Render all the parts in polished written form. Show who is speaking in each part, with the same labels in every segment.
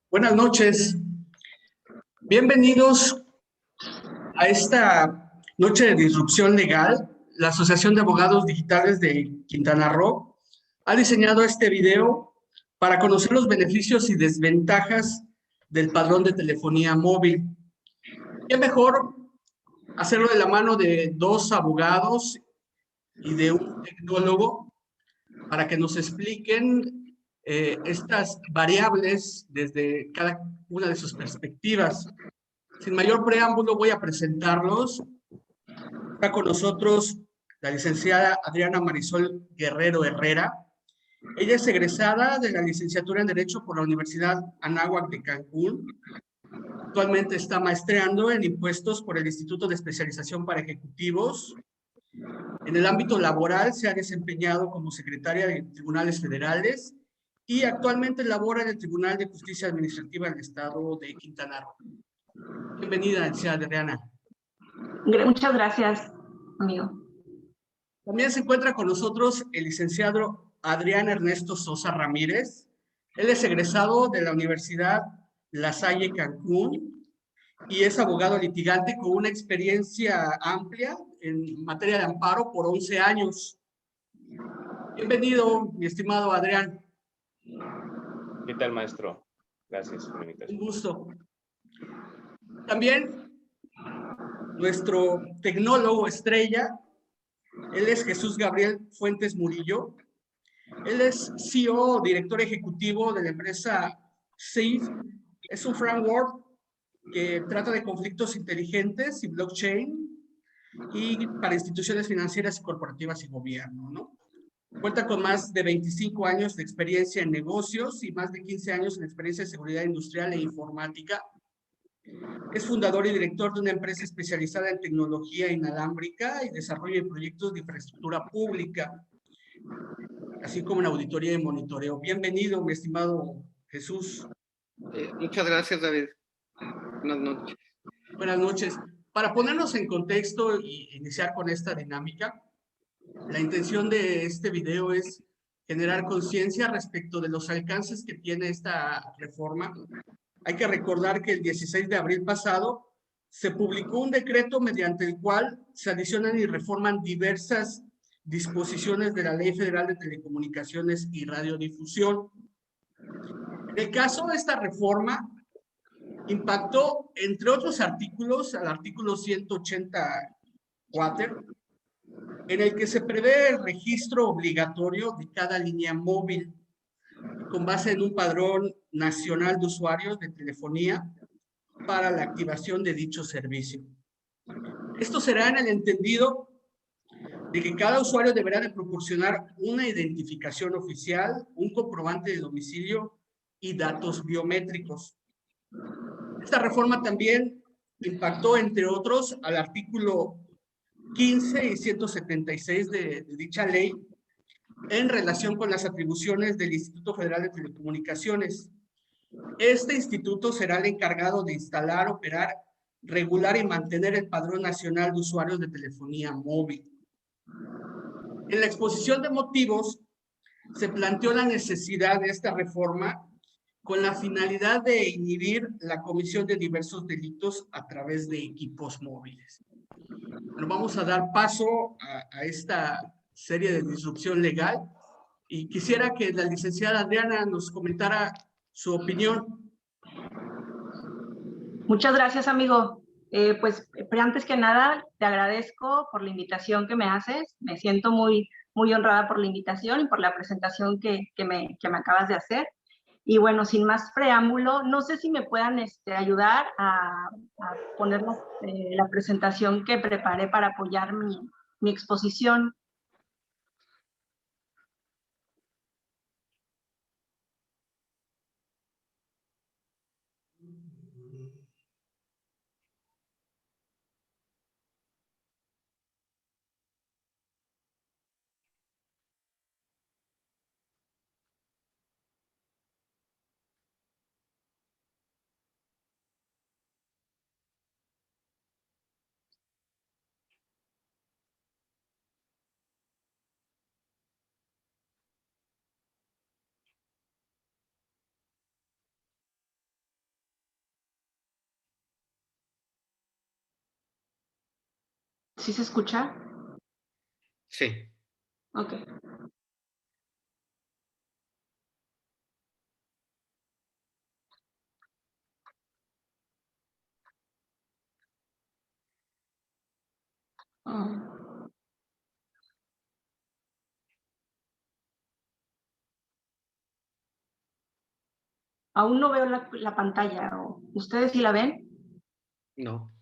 Speaker 1: Buenas noches, bienvenidos a esta noche de disrupción legal. La Asociación de Abogados Digitales de Quintana Roo ha diseñado este video para conocer los beneficios y desventajas del padrón de telefonía móvil. ¿Qué mejor hacerlo de la mano de dos abogados y de un tecnólogo para que nos expliquen estas variables desde cada una de sus perspectivas? Sin mayor preámbulo, voy a presentarlos. Está con nosotros la licenciada Adriana Marisol Guerrero Herrera. Ella es egresada de la licenciatura en Derecho por la Universidad Anáhuac de Cancún. Actualmente está maestreando en impuestos por el Instituto de Especialización para Ejecutivos. En el ámbito laboral se ha desempeñado como secretaria de tribunales federales y actualmente labora en el Tribunal de Justicia Administrativa del Estado de Quintana Roo. Bienvenida, licenciada Adriana.
Speaker 2: Muchas gracias, amigo.
Speaker 1: También se encuentra con nosotros el licenciado Adrián Ernesto Sosa Ramírez. Él es egresado de la Universidad La Salle Cancún y es abogado litigante con una experiencia amplia en materia de amparo por 11 años. Bienvenido, mi estimado Adrián.
Speaker 3: ¿Qué tal, maestro? Gracias por la invitación.
Speaker 1: Un gusto. También nuestro tecnólogo estrella, él es Jesús Gabriel Fuentes Murillo. Él es CEO, director ejecutivo de la empresa SIF. Es un framework que trata de conflictos inteligentes y blockchain y para instituciones financieras y corporativas y gobierno, ¿no? Cuenta con más de 25 años de experiencia en negocios y más de 15 años en experiencia en seguridad industrial e informática. Es fundador y director de una empresa especializada en tecnología inalámbrica y desarrollo de proyectos de infraestructura pública, así como en auditoría y monitoreo. Bienvenido, mi estimado Jesús.
Speaker 4: Muchas gracias, David. Buenas noches.
Speaker 1: Buenas noches. Para ponernos en contexto y iniciar con esta dinámica, la intención de este video es generar conciencia respecto de los alcances que tiene esta reforma. Hay que recordar que el 16 de abril pasado se publicó un decreto mediante el cual se adicionan y reforman diversas disposiciones de la Ley Federal de Telecomunicaciones y Radiodifusión. En el caso de esta reforma, impactó, entre otros artículos, al artículo 184, en el que se prevé el registro obligatorio de cada línea móvil, con base en un padrón nacional de usuarios de telefonía para la activación de dicho servicio. Esto será en el entendido de que cada usuario deberá de proporcionar una identificación oficial, un comprobante de domicilio y datos biométricos. Esta reforma también impactó, entre otros, al artículo 15 y 176 de dicha ley en relación con las atribuciones del Instituto Federal de Telecomunicaciones. Este instituto será el encargado de instalar, operar, regular y mantener el Padrón Nacional de Usuarios de Telefonía Móvil. En la exposición de motivos se planteó la necesidad de esta reforma con la finalidad de inhibir la comisión de diversos delitos a través de equipos móviles. Bueno, vamos a dar paso a esta serie de disrupción legal y quisiera que la licenciada Adriana nos comentara su opinión.
Speaker 2: Muchas gracias, amigo. Pero antes que nada, te agradezco por la invitación que me haces. Me siento muy honrada por la invitación y por la presentación que me acabas de hacer. Y bueno, sin más preámbulo, no sé si me puedan ayudar a poner la presentación que preparé para apoyar mi exposición. ¿Sí se escucha?
Speaker 4: Sí.
Speaker 2: Ok. Ah. Aún no veo la pantalla. ¿Ustedes sí la ven?
Speaker 4: No.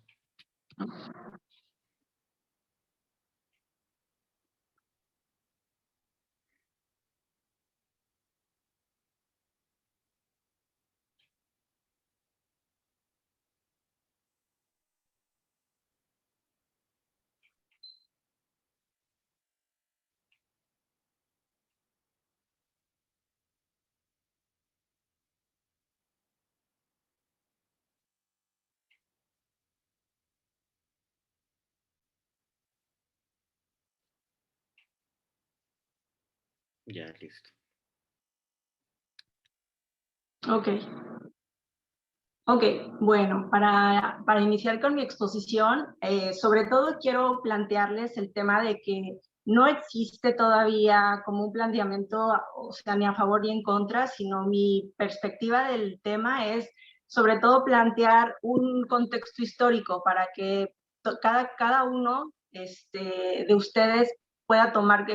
Speaker 4: Ya, listo.
Speaker 2: Ok. Ok, bueno, para iniciar con mi exposición, sobre todo quiero plantearles el tema de que no existe todavía como un planteamiento, o sea, ni a favor ni en contra, sino mi perspectiva del tema es sobre todo plantear un contexto histórico para que cada uno de ustedes pueda tomar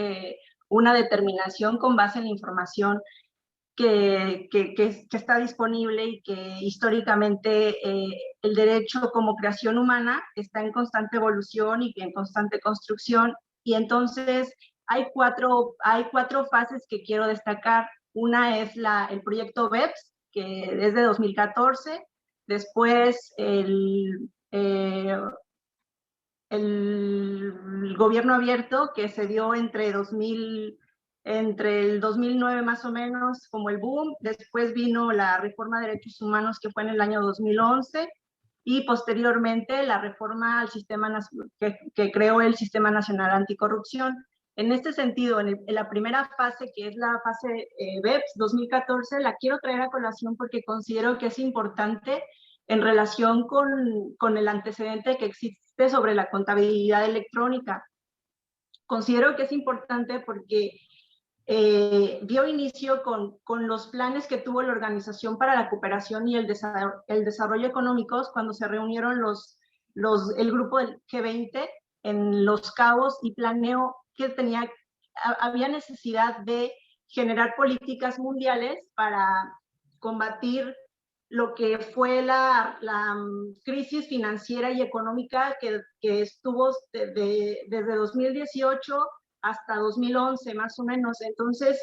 Speaker 2: una determinación con base en la información que está disponible y que históricamente el derecho como creación humana está en constante evolución y en constante construcción. Y entonces hay cuatro fases que quiero destacar. Una es el proyecto BEPS, que es de 2014. Después el gobierno abierto que se dio entre el 2009 más o menos como el boom, después vino la reforma de derechos humanos que fue en el año 2011 y posteriormente la reforma al sistema que creó el Sistema Nacional Anticorrupción. En este sentido, en la primera fase, que es la fase BEPS 2014, la quiero traer a colación porque considero que es importante en relación con el antecedente que existe sobre la contabilidad electrónica. Considero que es importante porque dio inicio con los planes que tuvo la Organización para la Cooperación y el Desarrollo Económicos cuando se reunieron el grupo del G20 en Los Cabos y planeó que había necesidad de generar políticas mundiales para combatir lo que fue la crisis financiera y económica que estuvo desde 2018 hasta 2011 más o menos. Entonces,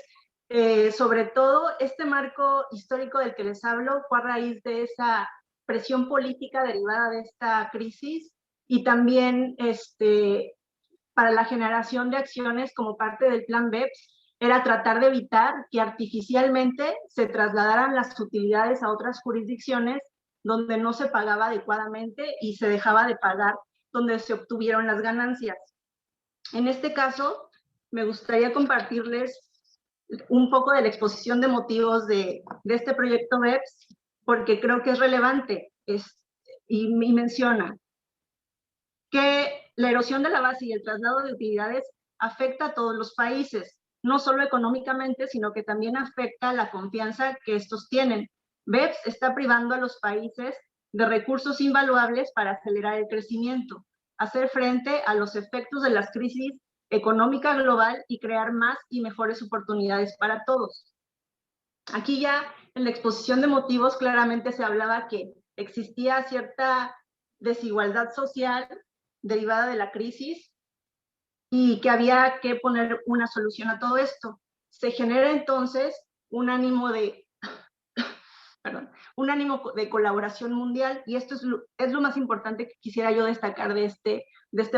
Speaker 2: sobre todo este marco histórico del que les hablo fue a raíz de esa presión política derivada de esta crisis y también para la generación de acciones como parte del plan BEPS era tratar de evitar que artificialmente se trasladaran las utilidades a otras jurisdicciones donde no se pagaba adecuadamente y se dejaba de pagar donde se obtuvieron las ganancias. En este caso, me gustaría compartirles un poco de la exposición de motivos de este proyecto BEPS, porque creo que es relevante y menciona que la erosión de la base y el traslado de utilidades afecta a todos los países, no solo económicamente, sino que también afecta la confianza que estos tienen. BEPS está privando a los países de recursos invaluables para acelerar el crecimiento, hacer frente a los efectos de las crisis económica global y crear más y mejores oportunidades para todos. Aquí ya en la exposición de motivos claramente se hablaba que existía cierta desigualdad social derivada de la crisis y que había que poner una solución a todo esto. Se genera entonces un ánimo de colaboración mundial y esto es lo más importante que quisiera yo destacar de este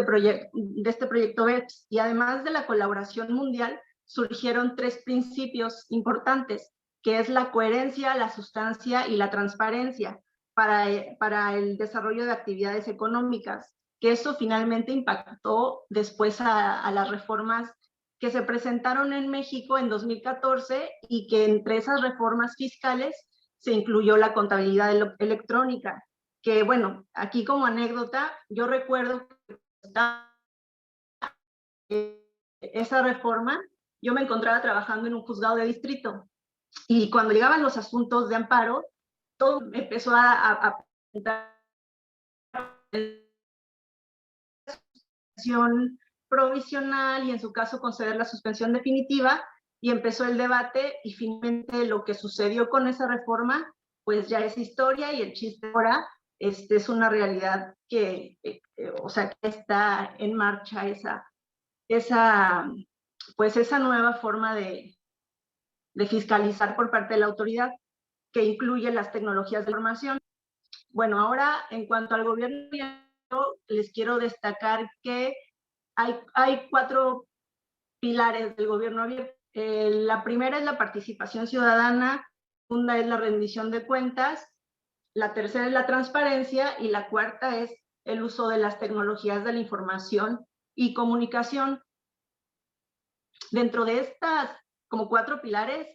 Speaker 2: proyecto BEPS. Y además de la colaboración mundial, surgieron tres principios importantes, que es la coherencia, la sustancia y la transparencia para el desarrollo de actividades económicas, que eso finalmente impactó después a las reformas que se presentaron en México en 2014 y que entre esas reformas fiscales se incluyó la contabilidad electrónica, que bueno, aquí como anécdota, yo recuerdo que estaba esa reforma, yo me encontraba trabajando en un juzgado de distrito. Y cuando llegaban los asuntos de amparo, todo empezó a provisional y en su caso conceder la suspensión definitiva, y empezó el debate y finalmente lo que sucedió con esa reforma pues ya es historia, y el chiste ahora es una realidad que, o sea, que está en marcha esa nueva forma de fiscalizar por parte de la autoridad, que incluye las tecnologías de información. Bueno, ahora en cuanto al gobierno, les quiero destacar que hay 4 pilares del gobierno abierto. La primera es la participación ciudadana, la segunda es la rendición de cuentas, la tercera es la transparencia y la cuarta es el uso de las tecnologías de la información y comunicación. Dentro de estas como 4 pilares,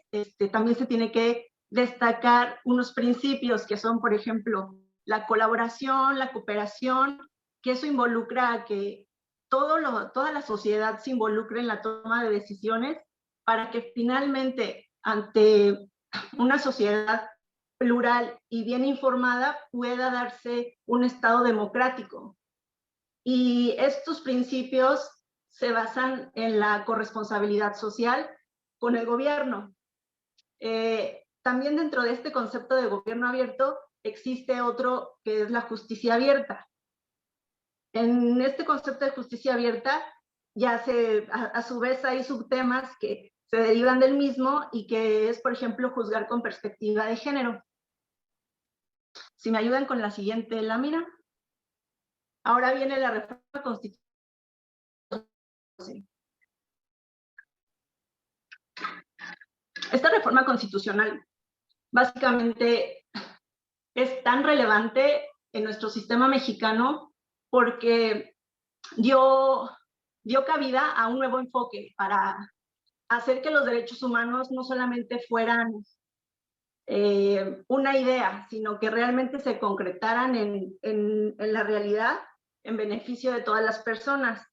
Speaker 2: también se tiene que destacar unos principios que son, por ejemplo, la colaboración, la cooperación, que eso involucra a que toda la sociedad se involucre en la toma de decisiones para que finalmente, ante una sociedad plural y bien informada, pueda darse un Estado democrático. Y estos principios se basan en la corresponsabilidad social con el gobierno. También dentro de este concepto de gobierno abierto existe otro que es la justicia abierta. En este concepto de justicia abierta ya a su vez hay subtemas que se derivan del mismo y que es, por ejemplo, juzgar con perspectiva de género. Si me ayudan con la siguiente lámina. Ahora viene la reforma constitucional. Esta reforma constitucional básicamente es tan relevante en nuestro sistema mexicano porque dio cabida a un nuevo enfoque para hacer que los derechos humanos no solamente fueran una idea, sino que realmente se concretaran en la realidad en beneficio de todas las personas.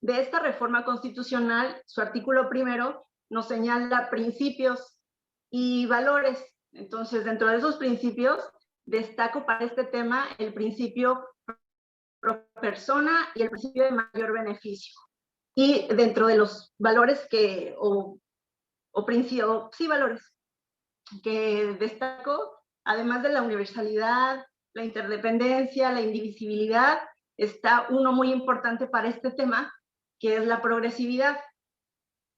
Speaker 2: De esta reforma constitucional, su artículo 1 nos señala principios y valores. Entonces, dentro de esos principios, destaco para este tema el principio pro persona y el principio de mayor beneficio. Y dentro de los valores valores que destaco, además de la universalidad, la interdependencia, la indivisibilidad, está uno muy importante para este tema, que es la progresividad,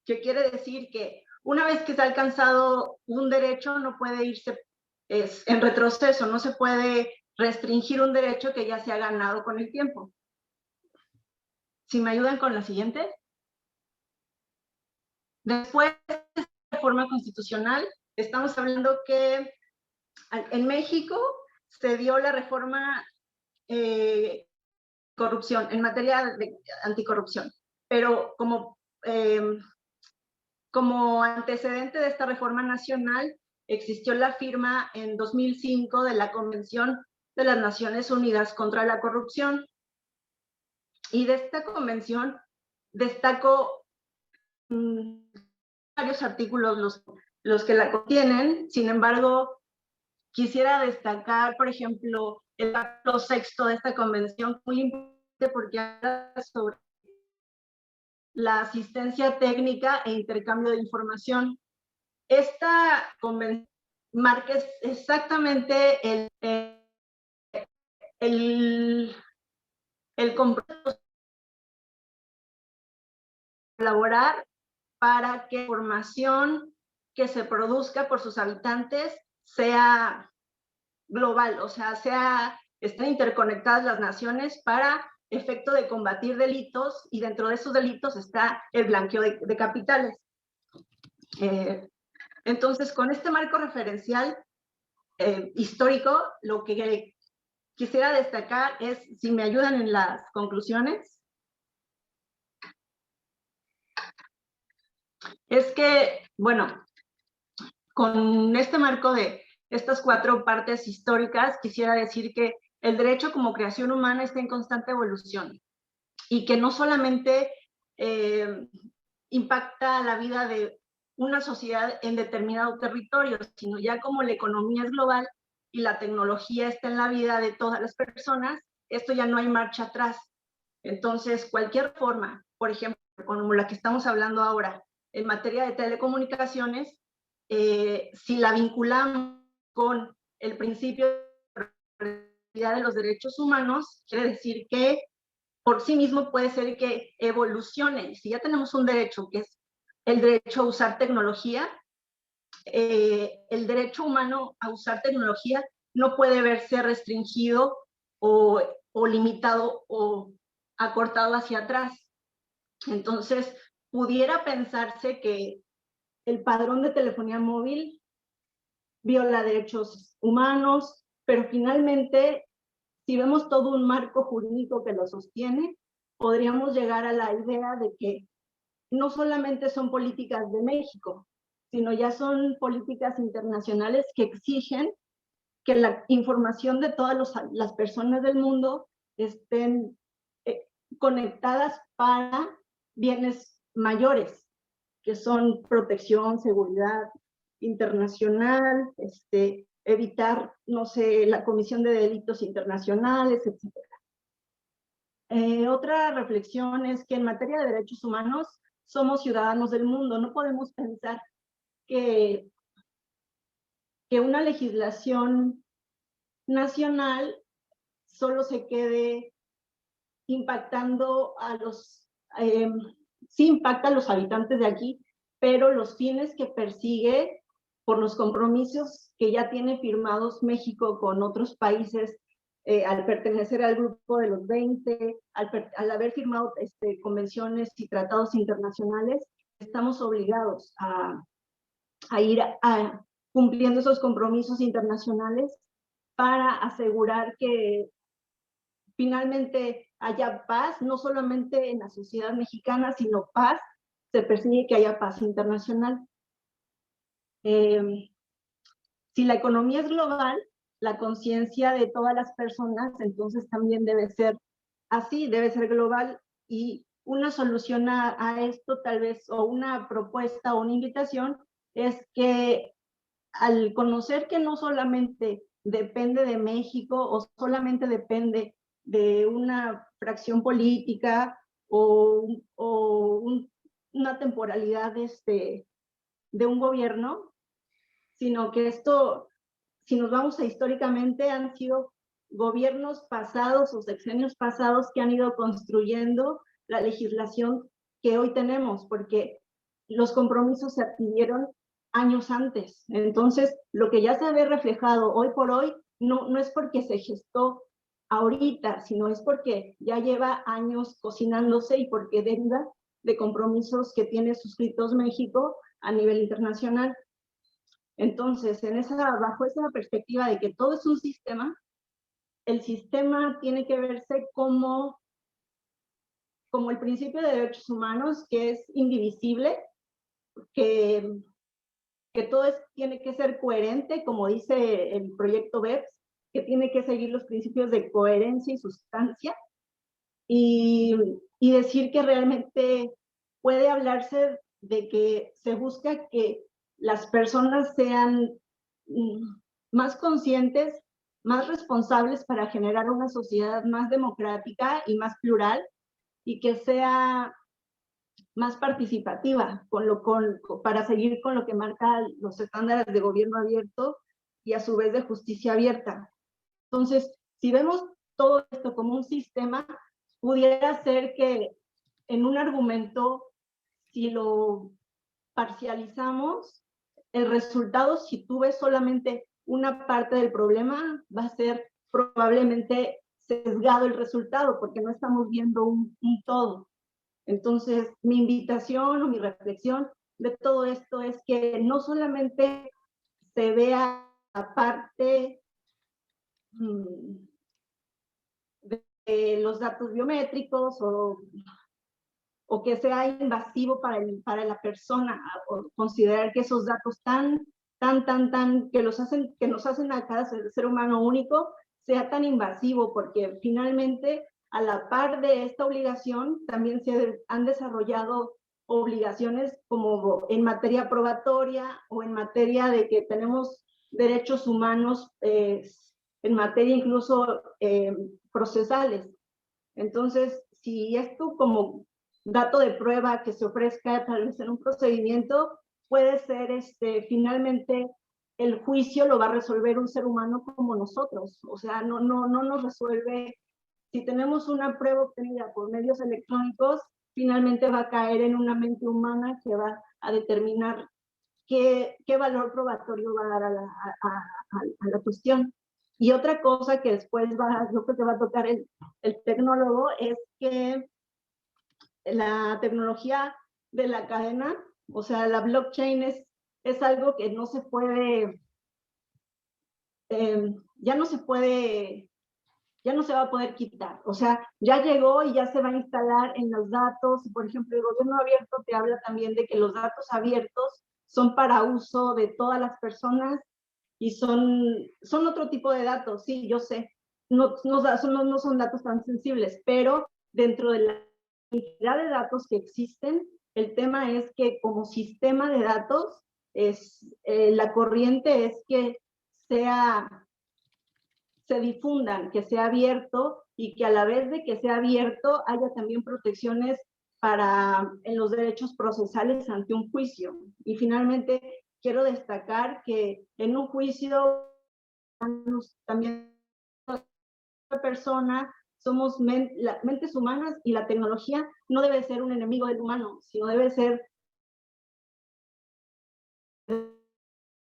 Speaker 2: que quiere decir que una vez que se ha alcanzado un derecho, no puede irse en retroceso, no se puede restringir un derecho que ya se ha ganado con el tiempo. Si me ayudan con la siguiente. Después de esta reforma constitucional, estamos hablando que en México se dio la reforma corrupción, en materia de anticorrupción, pero como antecedente de esta reforma nacional existió la firma en 2005 de la Convención de las Naciones Unidas contra la Corrupción, y de esta convención destaco varios artículos los que la contienen. Sin embargo, quisiera destacar, por ejemplo, el artículo 6 de esta convención, muy importante porque habla sobre la asistencia técnica e intercambio de información. Esta convención marca exactamente el compromiso de colaborar para que la información que se produzca por sus habitantes sea global, o sea, estén interconectadas las naciones para efecto de combatir delitos, y dentro de esos delitos está el blanqueo de capitales. Entonces, con este marco referencial histórico, lo que quisiera destacar es, si me ayudan en las conclusiones, es que, bueno, con este marco de estas 4 partes históricas, quisiera decir que el derecho como creación humana está en constante evolución, y que no solamente impacta la vida de una sociedad en determinado territorio, sino ya como la economía es global y la tecnología está en la vida de todas las personas, esto ya no hay marcha atrás. Entonces, cualquier forma, por ejemplo, como la que estamos hablando ahora, en materia de telecomunicaciones, si la vinculamos con el principio de los derechos humanos, quiere decir que por sí mismo puede ser que evolucione. Si ya tenemos un derecho, que es el derecho a usar tecnología, el derecho humano a usar tecnología no puede verse restringido o limitado o acortado hacia atrás. Entonces, pudiera pensarse que el padrón de telefonía móvil viola derechos humanos, pero finalmente, si vemos todo un marco jurídico que lo sostiene, podríamos llegar a la idea de que no solamente son políticas de México, sino ya son políticas internacionales que exigen que la información de todas las personas del mundo estén conectadas para bienes mayores, que son protección, seguridad internacional, evitar, no sé, la comisión de delitos internacionales, etc. Otra reflexión es que en materia de derechos humanos somos ciudadanos del mundo. No podemos pensar que una legislación nacional solo se quede impactando a los, sí impacta a los habitantes de aquí, pero los fines que persigue por los compromisos que ya tiene firmados México con otros países, al pertenecer al grupo de los 20, al haber firmado convenciones y tratados internacionales, estamos obligados a ir cumpliendo esos compromisos internacionales para asegurar que finalmente haya paz, no solamente en la sociedad mexicana, sino paz, se persigue que haya paz internacional. Si la economía es global, la conciencia de todas las personas, entonces también debe ser así, debe ser global, y una solución a esto tal vez, o una propuesta o una invitación, es que al conocer que no solamente depende de México o solamente depende de una fracción política o una temporalidad de un gobierno, sino que esto, si nos vamos a históricamente, han sido gobiernos pasados o sexenios pasados que han ido construyendo la legislación que hoy tenemos, porque los compromisos se adquirieron años antes. Entonces, lo que ya se ve reflejado hoy por hoy no es porque se gestó ahorita, sino es porque ya lleva años cocinándose y porque deriva de compromisos que tiene suscritos México a nivel internacional. Entonces, bajo esa perspectiva de que todo es un sistema, el sistema tiene que verse como el principio de derechos humanos, que es indivisible, que todo tiene que ser coherente, como dice el proyecto BEPS, que tiene que seguir los principios de coherencia y sustancia, y decir que realmente puede hablarse de que se busca que las personas sean más conscientes, más responsables para generar una sociedad más democrática y más plural, y que sea más participativa, para seguir con lo que marca los estándares de gobierno abierto y a su vez de justicia abierta. Entonces, si vemos todo esto como un sistema, pudiera ser que en un argumento, si lo parcializamos, el resultado, si tú ves solamente una parte del problema, va a ser probablemente sesgado el resultado, porque no estamos viendo un todo. Entonces, mi invitación o mi reflexión de todo esto es que no solamente se vea la parte de los datos biométricos o que sea invasivo para la persona, o considerar que esos datos que nos hacen a cada ser humano único sea tan invasivo, porque finalmente a la par de esta obligación, también se han desarrollado obligaciones como en materia probatoria o en materia de que tenemos derechos humanos, en materia incluso procesales. Entonces, si esto como dato de prueba que se ofrezca tal vez en un procedimiento, puede ser finalmente el juicio lo va a resolver un ser humano como nosotros. O sea, no nos resuelve. Si tenemos una prueba obtenida por medios electrónicos, finalmente va a caer en una mente humana que va a determinar qué valor probatorio va a dar a la cuestión. Y otra cosa que después yo creo que va a tocar el tecnólogo es que la tecnología de la cadena, o sea, la blockchain es algo que no se puede, ya no se va a poder quitar. O sea, ya llegó y ya se va a instalar en los datos. Por ejemplo, el gobierno abierto te habla también de que los datos abiertos son para uso de todas las personas y son otro tipo de datos, sí, yo sé. No son datos tan sensibles, pero dentro de la cantidad de datos que existen, el tema es que como sistema de datos, la corriente es que se difundan, que sea abierto y que a la vez de que sea abierto haya también protecciones en los derechos procesales ante un juicio. Y finalmente quiero destacar que en un juicio también la persona somos mentes humanas y la tecnología no debe ser un enemigo del humano, sino debe ser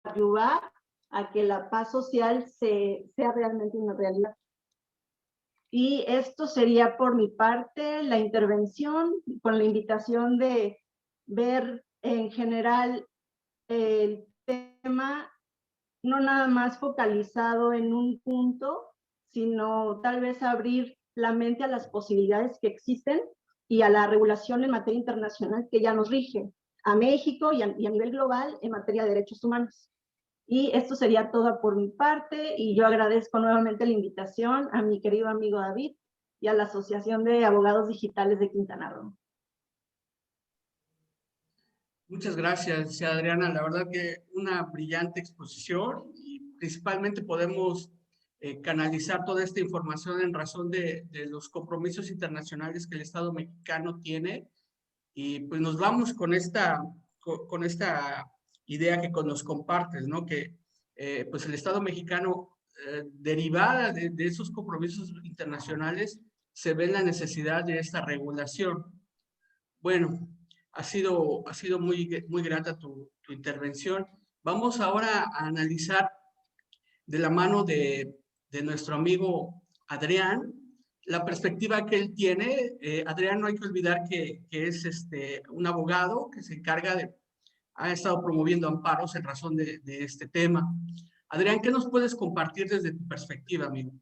Speaker 2: ayudar a que la paz social sea realmente una realidad. Y esto sería por mi parte la intervención, con la invitación de ver en general el tema, no nada más focalizado en un punto, sino tal vez abrir la mente a las posibilidades que existen y a la regulación en materia internacional que ya nos rige a México y a nivel global en materia de derechos humanos. Y esto sería todo por mi parte y yo agradezco nuevamente la invitación a mi querido amigo David y a la Asociación de Abogados Digitales de Quintana Roo.
Speaker 1: Muchas gracias, Adriana. La verdad que una brillante exposición y principalmente podemos canalizar toda esta información en razón de los compromisos internacionales que el Estado mexicano tiene. Y pues nos vamos con esta idea que nos compartes, ¿no? Que pues el Estado mexicano, derivada de esos compromisos internacionales, se ve la necesidad de esta regulación. Bueno, ha sido muy grata tu intervención. Vamos ahora a analizar de la mano de nuestro amigo Adrián, la perspectiva que él tiene. Adrián, no hay que olvidar que es un abogado que se encarga ha estado promoviendo amparos en razón de este tema. Adrián, ¿qué nos puedes compartir desde tu perspectiva, amigo?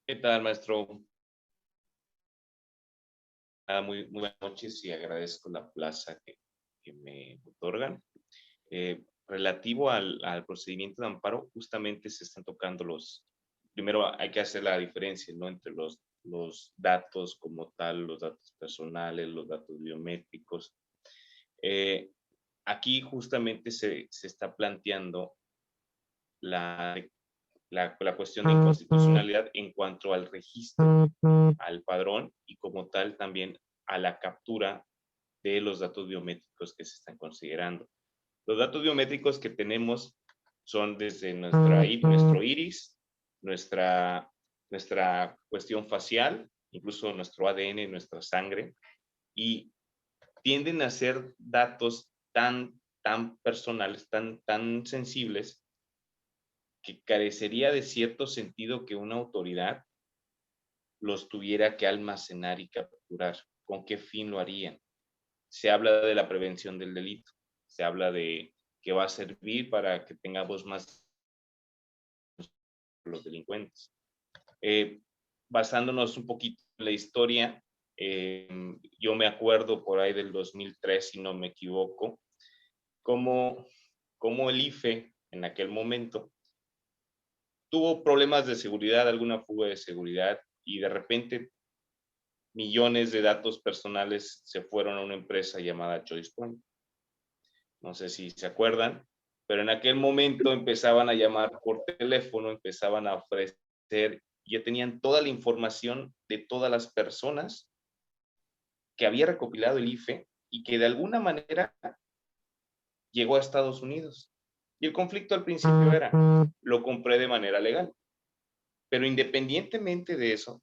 Speaker 3: ¿Qué tal, maestro? Muy buenas noches y agradezco la plaza que me otorgan. Relativo al procedimiento de amparo, justamente se están tocando primero hay que hacer la diferencia, ¿no? Entre los datos como tal, los datos personales, los datos biométricos. Aquí justamente se está planteando la cuestión de inconstitucionalidad en cuanto al registro, al padrón y como tal también a la captura de los datos biométricos que se están considerando. Los datos biométricos que tenemos son desde nuestro iris, nuestra cuestión facial, incluso nuestro ADN, nuestra sangre, y tienden a ser datos tan personales, tan sensibles, que carecería de cierto sentido que una autoridad los tuviera que almacenar y capturar. ¿Con qué fin lo harían? Se habla de la prevención del delito, se habla de que va a servir para que tengamos más los delincuentes. Basándonos un poquito en la historia, yo me acuerdo por ahí del 2003, si no me equivoco, cómo el IFE en aquel momento tuvo problemas de seguridad, alguna fuga de seguridad, y de repente millones de datos personales se fueron a una empresa llamada ChoicePoint. No sé si se acuerdan, pero en aquel momento empezaban a llamar por teléfono, empezaban a ofrecer, ya tenían toda la información de todas las personas que había recopilado el IFE y que de alguna manera llegó a Estados Unidos. Y el conflicto al principio era, lo compré de manera legal. Pero independientemente de eso,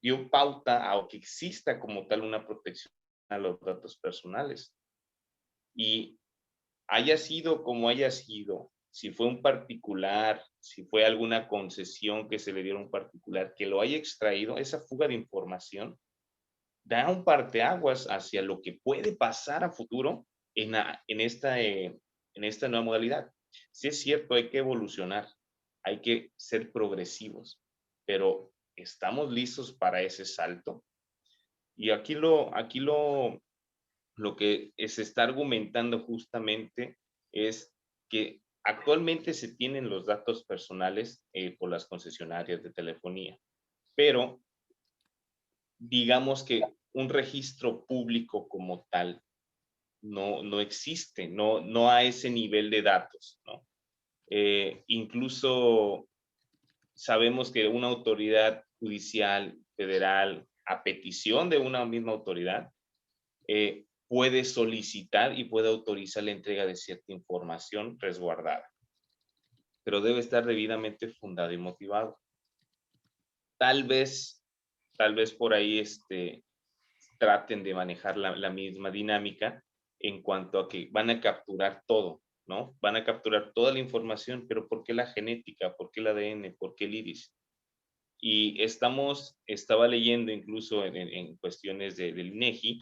Speaker 3: dio pauta a que exista como tal una protección a los datos personales. Y haya sido como haya sido, si fue un particular, si fue alguna concesión que se le diera a un particular, que lo haya extraído, esa fuga de información da un parteaguas hacia lo que puede pasar a futuro en esta nueva modalidad. Sí es cierto, hay que evolucionar, hay que ser progresivos, pero ¿estamos listos para ese salto? Y aquí lo que se está argumentando justamente es que actualmente se tienen los datos personales por las concesionarias de telefonía, pero digamos que un registro público como tal no existe, no a ese nivel de datos, ¿no? Incluso sabemos que una autoridad judicial federal, a petición de una misma autoridad, puede solicitar y puede autorizar la entrega de cierta información resguardada, pero debe estar debidamente fundado y motivado. Tal vez por ahí traten de manejar la misma dinámica en cuanto a que van a capturar todo, ¿no? Van a capturar toda la información, pero ¿por qué la genética? ¿Por qué el ADN? ¿Por qué el iris? Y estaba leyendo incluso en cuestiones del INEGI,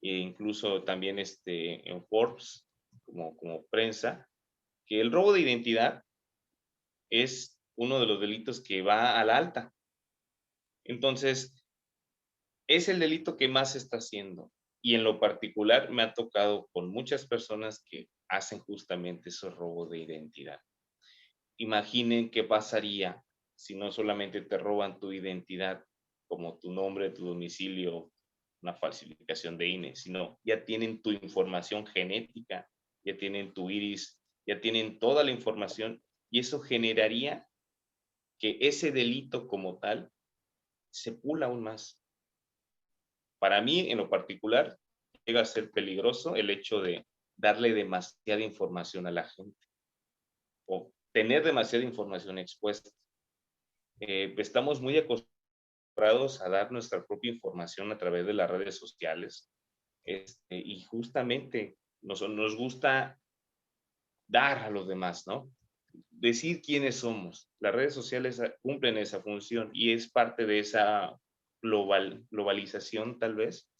Speaker 3: e incluso también en Forbes, como prensa, que el robo de identidad es uno de los delitos que va a la alta. Entonces, es el delito que más se está haciendo. Y en lo particular me ha tocado con muchas personas que hacen justamente esos robos de identidad. Imaginen qué pasaría si no solamente te roban tu identidad, como tu nombre, tu domicilio, una falsificación de INE, sino ya tienen tu información genética, ya tienen tu iris, ya tienen toda la información, y eso generaría que ese delito como tal se pula aún más. Para mí, en lo particular, llega a ser peligroso el hecho de darle demasiada información a la gente o tener demasiada información expuesta. Estamos muy acostumbrados a dar nuestra propia información a través de las redes sociales, y justamente nos gusta dar a los demás, ¿no? Decir quiénes somos. Las redes sociales cumplen esa función y es parte de esa globalización tal vez,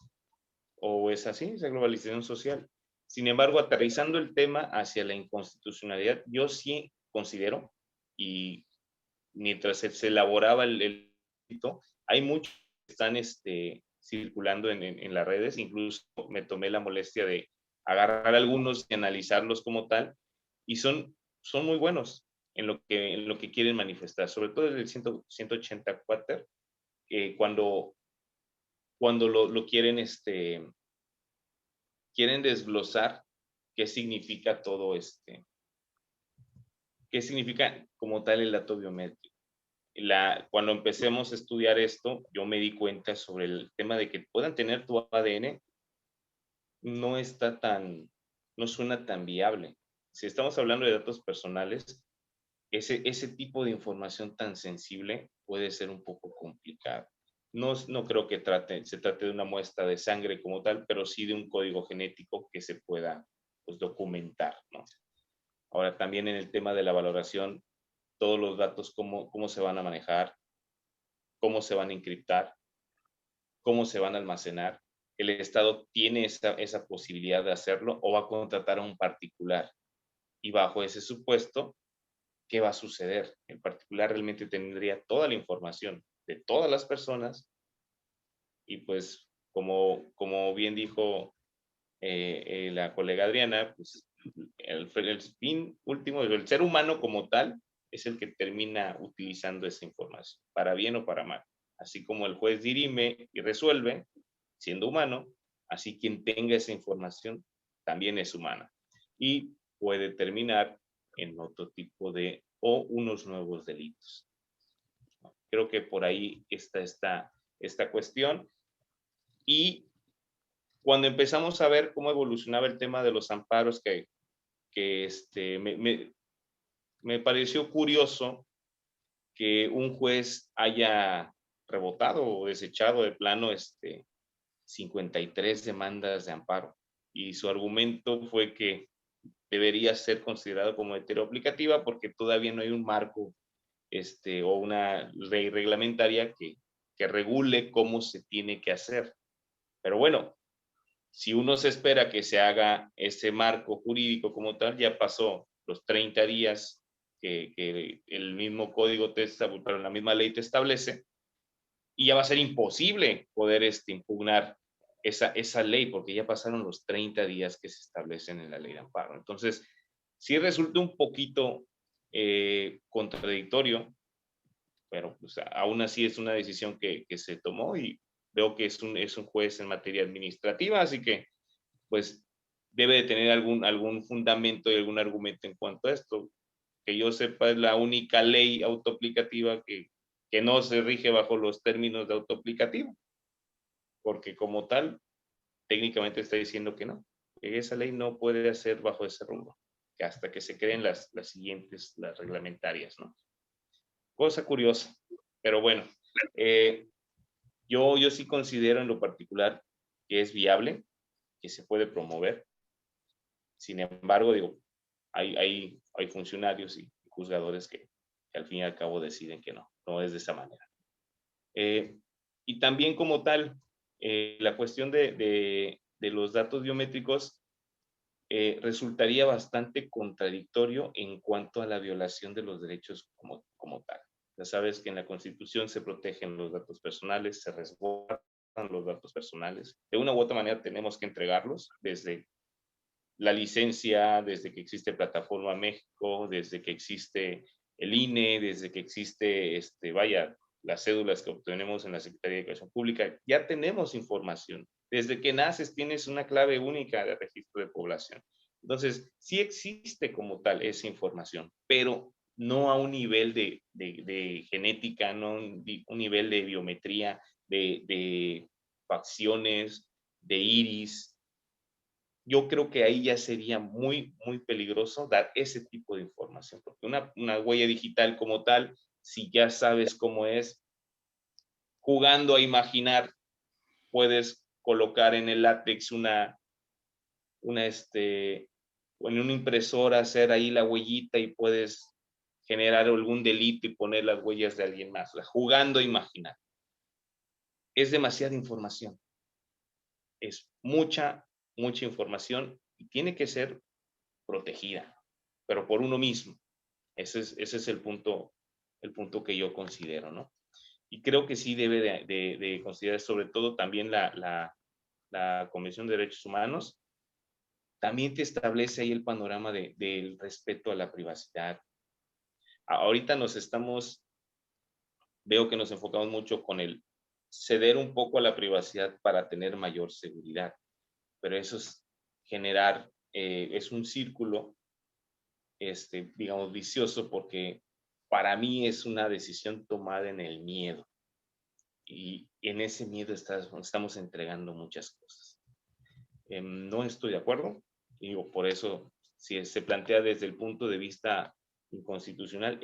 Speaker 3: o es así, esa globalización social. Sin embargo, aterrizando el tema hacia la inconstitucionalidad, yo sí considero, y mientras se elaboraba el delito, hay muchos que están circulando en las redes, incluso me tomé la molestia de agarrar algunos y analizarlos como tal, y son muy buenos en lo que quieren manifestar, sobre todo desde el 184, cuando lo quieren, quieren desglosar qué significa todo qué significa como tal el dato biométrico. Cuando empecemos a estudiar esto, yo me di cuenta sobre el tema de que puedan tener tu ADN, no suena tan viable. Si estamos hablando de datos personales, ese tipo de información tan sensible puede ser un poco complicado. No creo que se trate de una muestra de sangre como tal, pero sí de un código genético que se pueda, pues, documentar, ¿no? Ahora, también en el tema de la valoración, todos los datos, cómo se van a manejar, cómo se van a encriptar, cómo se van a almacenar. ¿El Estado tiene esa posibilidad de hacerlo o va a contratar a un particular? Y bajo ese supuesto, ¿qué va a suceder? El particular realmente tendría toda la información de todas las personas y pues como bien dijo la colega Adriana, pues el fin último, el ser humano como tal es el que termina utilizando esa información, para bien o para mal. Así como el juez dirime y resuelve, siendo humano, así quien tenga esa información también es humana y puede terminar en otro tipo de o unos nuevos delitos. Creo que por ahí está esta cuestión. Y cuando empezamos a ver cómo evolucionaba el tema de los amparos, me pareció curioso que un juez haya rebotado o desechado de plano 53 demandas de amparo. Y su argumento fue que debería ser considerado como heteroaplicativa porque todavía no hay un marco o una ley reglamentaria que regule cómo se tiene que hacer. Pero bueno, si uno se espera que se haga ese marco jurídico como tal, ya pasó los 30 días que el mismo código pero la misma ley te establece, y ya va a ser imposible poder impugnar esa ley, porque ya pasaron los 30 días que se establecen en la ley de amparo. Entonces, sí resulta un poquito contradictorio, pero pues, aún así es una decisión que se tomó y veo que es un juez en materia administrativa, así que pues debe de tener algún fundamento y algún argumento en cuanto a esto. Que yo sepa, es la única ley autoaplicativa que no se rige bajo los términos de autoaplicativo, porque como tal, técnicamente está diciendo que no, que esa ley no puede hacer bajo ese rumbo, que hasta que se creen las siguientes, las reglamentarias, ¿no? Cosa curiosa, pero bueno, yo sí considero en lo particular que es viable, que se puede promover. Sin embargo, digo, hay funcionarios y juzgadores que al fin y al cabo deciden que no es de esa manera. Y también como tal, la cuestión de los datos biométricos resultaría bastante contradictorio en cuanto a la violación de los derechos como tal. Ya sabes que en la Constitución se protegen los datos personales, se resguardan los datos personales. De una u otra manera tenemos que entregarlos, desde la licencia, desde que existe Plataforma México, desde que existe el INE, desde que existe, las cédulas que obtenemos en la Secretaría de Educación Pública, ya tenemos información. Desde que naces tienes una clave única de registro de población. Entonces, sí existe como tal esa información, pero no a un nivel de genética, no a un nivel de biometría, de facciones, de iris. Yo creo que ahí ya sería muy, muy peligroso dar ese tipo de información, porque una huella digital como tal, si ya sabes cómo es, jugando a imaginar, puedes colocar en el látex en una impresora, hacer ahí la huellita y puedes generar algún delito y poner las huellas de alguien más, jugando a imaginar. Es demasiada información. Es mucha información y tiene que ser protegida, pero por uno mismo. Ese es el punto que yo considero, ¿no? Y creo que sí debe de considerar sobre todo también la Convención de Derechos Humanos. También te establece ahí el panorama del respeto a la privacidad. Ahorita veo que nos enfocamos mucho con el ceder un poco a la privacidad para tener mayor seguridad, pero eso es generar, es un círculo, digamos, vicioso, porque para mí es una decisión tomada en el miedo. Y en ese miedo estamos entregando muchas cosas. No estoy de acuerdo. Digo, por eso, si se plantea desde el punto de vista inconstitucional,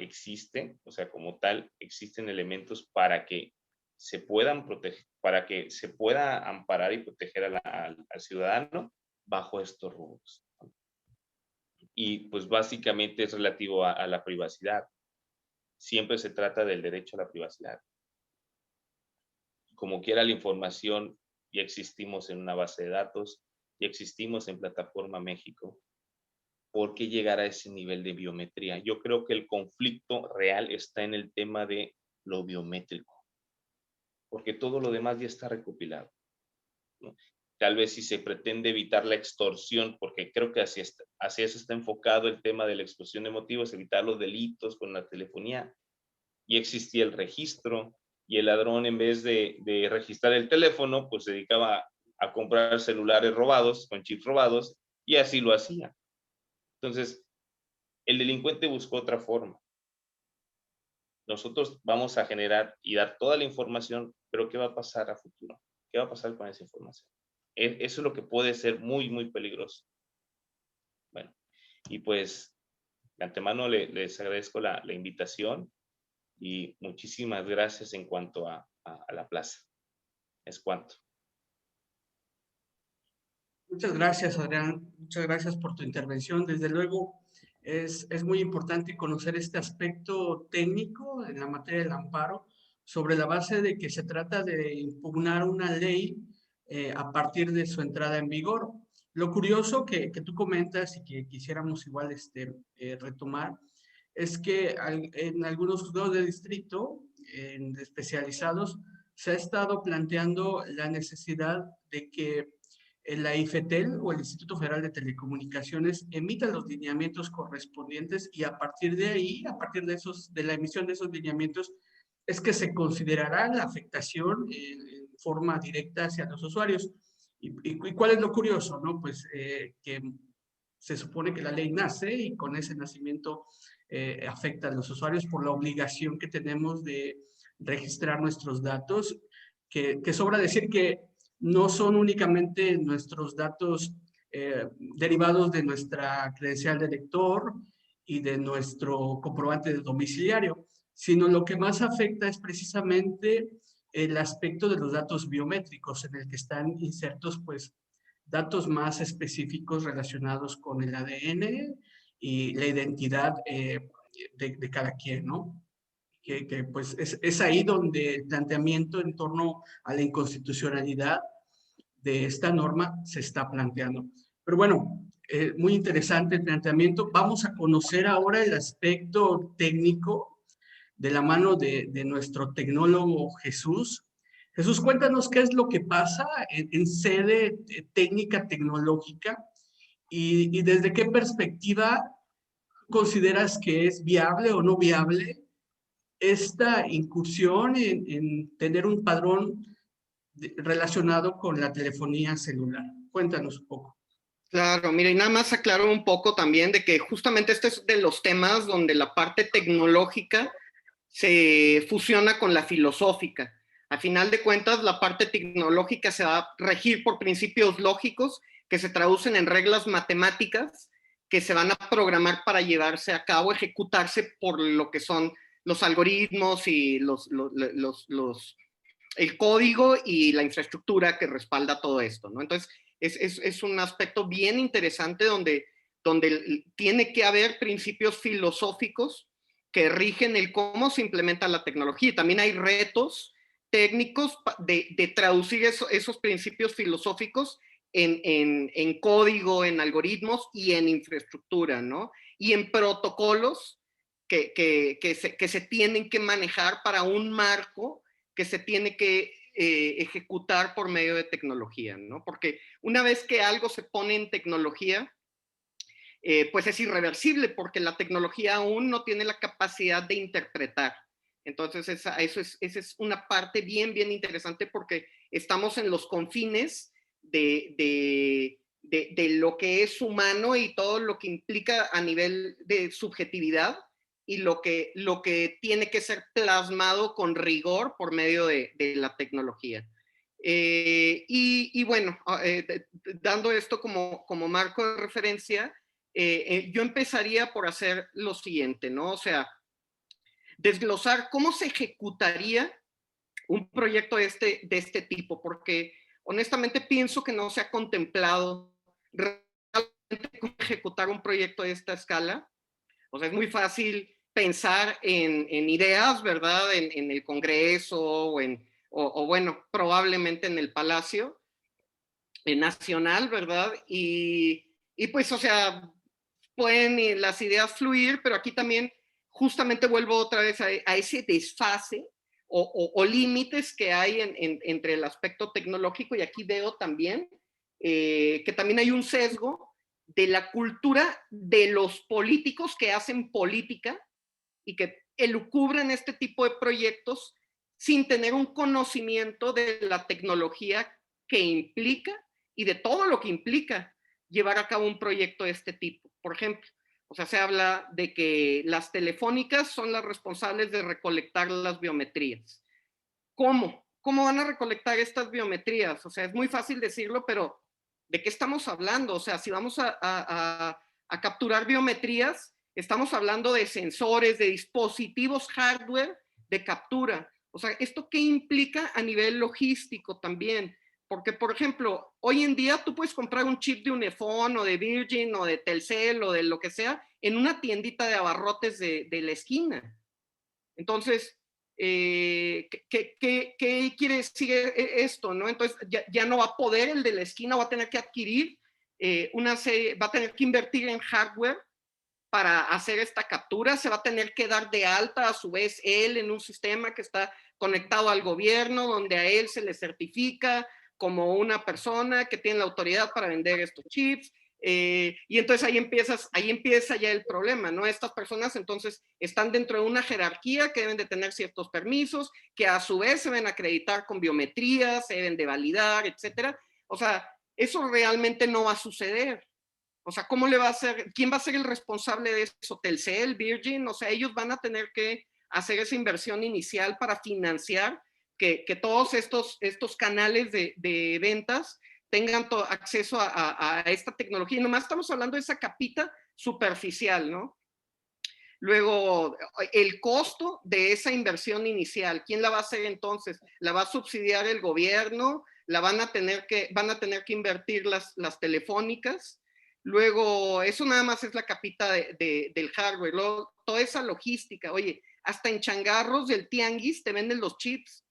Speaker 3: o sea, como tal, existen elementos para que se puedan proteger, para que se pueda amparar y proteger al ciudadano bajo estos rubros. Y pues básicamente es relativo a la privacidad. Siempre se trata del derecho a la privacidad. Como quiera la información, ya existimos en una base de datos, ya existimos en Plataforma México. ¿Por qué llegar a ese nivel de biometría? Yo creo que el conflicto real está en el tema de lo biométrico, porque todo lo demás ya está recopilado, ¿no? tal vez si se pretende evitar la extorsión, porque creo que hacia eso está enfocado el tema de la exposición de motivos, evitar los delitos con la telefonía, y existía el registro, y el ladrón, en vez de registrar el teléfono, pues se dedicaba a comprar celulares robados, con chips robados, y así lo hacía. Entonces, el delincuente buscó otra forma. Nosotros vamos a generar y dar toda la información, pero ¿qué va a pasar a futuro? ¿Qué va a pasar con esa información? Eso es lo que puede ser muy, muy peligroso. Bueno, y pues de antemano les agradezco la invitación y muchísimas gracias en cuanto a la plaza. Es cuanto.
Speaker 1: Muchas gracias, Adrián. Muchas gracias por tu intervención. Desde luego, es muy importante conocer este aspecto técnico en la materia del amparo, sobre la base de que se trata de impugnar una ley a partir de su entrada en vigor. Lo curioso que tú comentas y que quisiéramos igual retomar es que en algunos juzgados de distrito especializados se ha estado planteando la necesidad de que la IFETEL o el Instituto Federal de Telecomunicaciones emita los lineamientos correspondientes y a partir de ahí, a partir de la emisión de esos lineamientos, es que se considerará la afectación en forma directa hacia los usuarios. ¿Y cuál es lo curioso? ¿No? Pues que se supone que la ley nace y con ese nacimiento afecta a los usuarios por la obligación que tenemos de registrar nuestros datos, que sobra decir que no son únicamente nuestros datos derivados de nuestra credencial de lector y de nuestro comprobante de domiciliario, sino lo que más afecta es precisamente el aspecto de los datos biométricos, en el que están insertos pues datos más específicos relacionados con el ADN y la identidad de cada quien, ¿no? Que pues es ahí donde el planteamiento en torno a la inconstitucionalidad de esta norma se está planteando. Pero bueno, muy interesante el planteamiento. Vamos a conocer ahora el aspecto técnico de la mano de nuestro tecnólogo Jesús. Jesús, cuéntanos qué es lo que pasa en sede técnica tecnológica y desde qué perspectiva consideras que es viable o no viable esta incursión en tener un padrón relacionado con la telefonía celular. Cuéntanos un poco.
Speaker 4: Claro, mira, y nada más aclaro un poco también de que justamente este es de los temas donde la parte tecnológica se fusiona con la filosófica. A final de cuentas, la parte tecnológica se va a regir por principios lógicos que se traducen en reglas matemáticas que se van a programar para llevarse a cabo, ejecutarse por lo que son los algoritmos y el código y la infraestructura que respalda todo esto, ¿no? Entonces, es un aspecto bien interesante donde tiene que haber principios filosóficos que rigen el cómo se implementa la tecnología. Y también hay retos técnicos de traducir esos principios filosóficos en código, en algoritmos y en infraestructura, ¿no? Y en protocolos que se tienen que manejar para un marco que se tiene que ejecutar por medio de tecnología, ¿no? Porque una vez que algo se pone en tecnología, pues es irreversible porque la tecnología aún no tiene la capacidad de interpretar. Entonces, esa es una parte bien, bien interesante porque estamos en los confines de lo que es humano y todo lo que implica a nivel de subjetividad y lo que tiene que ser plasmado con rigor por medio de la tecnología. Y bueno, dando esto como marco de referencia, yo empezaría por hacer lo siguiente, ¿no? O sea, desglosar cómo se ejecutaría un proyecto de este tipo, porque honestamente pienso que no se ha contemplado realmente cómo ejecutar un proyecto de esta escala. O sea, es muy fácil pensar en ideas, ¿verdad? En el Congreso o bueno, probablemente en el Palacio Nacional, ¿verdad? Y pues, o sea, pueden las ideas fluir, pero aquí también justamente vuelvo otra vez a ese desfase o límites que hay entre el aspecto tecnológico y aquí veo también que también hay un sesgo de la cultura de los políticos que hacen política y que elucubran este tipo de proyectos sin tener un conocimiento de la tecnología que implica y de todo lo que implica llevar a cabo un proyecto de este tipo. Por ejemplo, o sea, se habla de que las telefónicas son las responsables de recolectar las biometrías. ¿Cómo? ¿Cómo van a recolectar estas biometrías? O sea, es muy fácil decirlo, pero ¿de qué estamos hablando? O sea, si vamos a capturar biometrías, estamos hablando de sensores, de dispositivos hardware de captura. O sea, ¿esto qué implica a nivel logístico también? Porque, por ejemplo, hoy en día tú puedes comprar un chip de Unifón o de Virgin o de Telcel o de lo que sea en una tiendita de abarrotes de la esquina. Entonces, ¿qué quiere decir esto? ¿No? Entonces, ya no va a poder el de la esquina, va a tener que adquirir una serie, va a tener que invertir en hardware para hacer esta captura, se va a tener que dar de alta a su vez él en un sistema que está conectado al gobierno, donde a él se le certifica como una persona que tiene la autoridad para vender estos chips. Y entonces ahí empieza ya el problema, ¿no? Estas personas entonces están dentro de una jerarquía que deben de tener ciertos permisos, que a su vez se deben acreditar con biometría, se deben de validar, etcétera. O sea, eso realmente no va a suceder. O sea, ¿cómo le va a hacer? ¿Quién va a ser el responsable de eso? ¿Telcel, Virgin? O sea, ellos van a tener que hacer esa inversión inicial para financiar que todos estos canales de ventas tengan acceso a esta tecnología. Y nomás estamos hablando de esa capita superficial, ¿no? Luego, el costo de esa inversión inicial, ¿quién la va a hacer entonces? ¿La va a subsidiar el gobierno? ¿La van a tener que invertir las telefónicas? Luego, eso nada más es la capita del hardware. Luego, toda esa logística, oye, hasta en changarros del tianguis te venden los chips.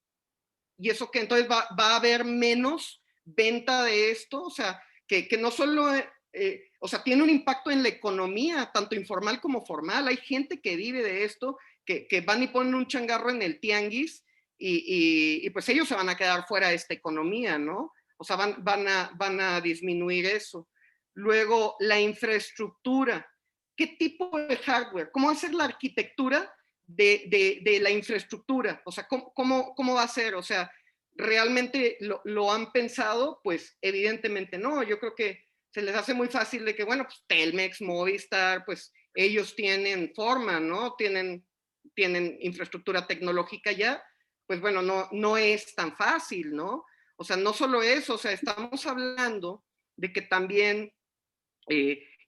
Speaker 4: Y eso que entonces va a haber menos venta de esto, o sea, que no solo, o sea, tiene un impacto en la economía, tanto informal como formal. Hay gente que vive de esto, que van y ponen un changarro en el tianguis y pues ellos se van a quedar fuera de esta economía, ¿no? O sea, van a disminuir eso. Luego, la infraestructura. ¿Qué tipo de hardware? ¿Cómo va a ser la arquitectura de la infraestructura? O sea, ¿cómo va a ser? O sea, ¿realmente lo han pensado? Pues evidentemente no. Yo creo que se les hace muy fácil de que, bueno, pues Telmex, Movistar, pues ellos tienen forma, ¿no? Tienen infraestructura tecnológica ya. Pues bueno, no es tan fácil, ¿no? O sea, no solo eso, o sea, estamos hablando de que también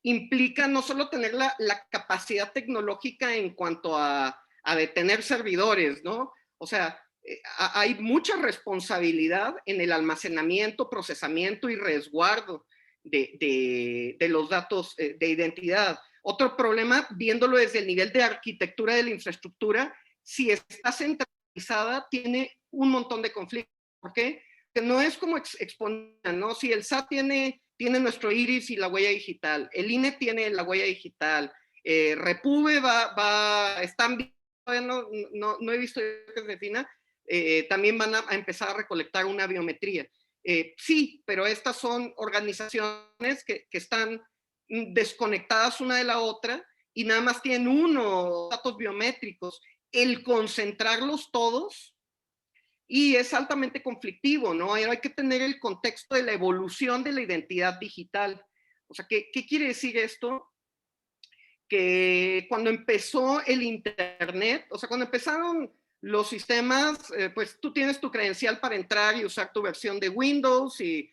Speaker 4: implica no solo tener la capacidad tecnológica en cuanto a detener servidores, ¿no? O sea, hay mucha responsabilidad en el almacenamiento, procesamiento y resguardo de los datos de identidad. Otro problema, viéndolo desde el nivel de arquitectura de la infraestructura, si está centralizada, tiene un montón de conflictos. ¿Por qué? Que no es como exponer, ¿no? Si el SAT tiene nuestro iris y la huella digital, el INE tiene la huella digital, Repube están bien, no he visto que se defina, también van a empezar a recolectar una biometría. Sí, pero estas son organizaciones que están desconectadas una de la otra y nada más tienen datos biométricos. El concentrarlos todos, y es altamente conflictivo, ¿no? Hay que tener el contexto de la evolución de la identidad digital. O sea, ¿qué quiere decir esto? Que cuando empezó el Internet, o sea, cuando empezaron los sistemas, pues tú tienes tu credencial para entrar y usar tu versión de Windows y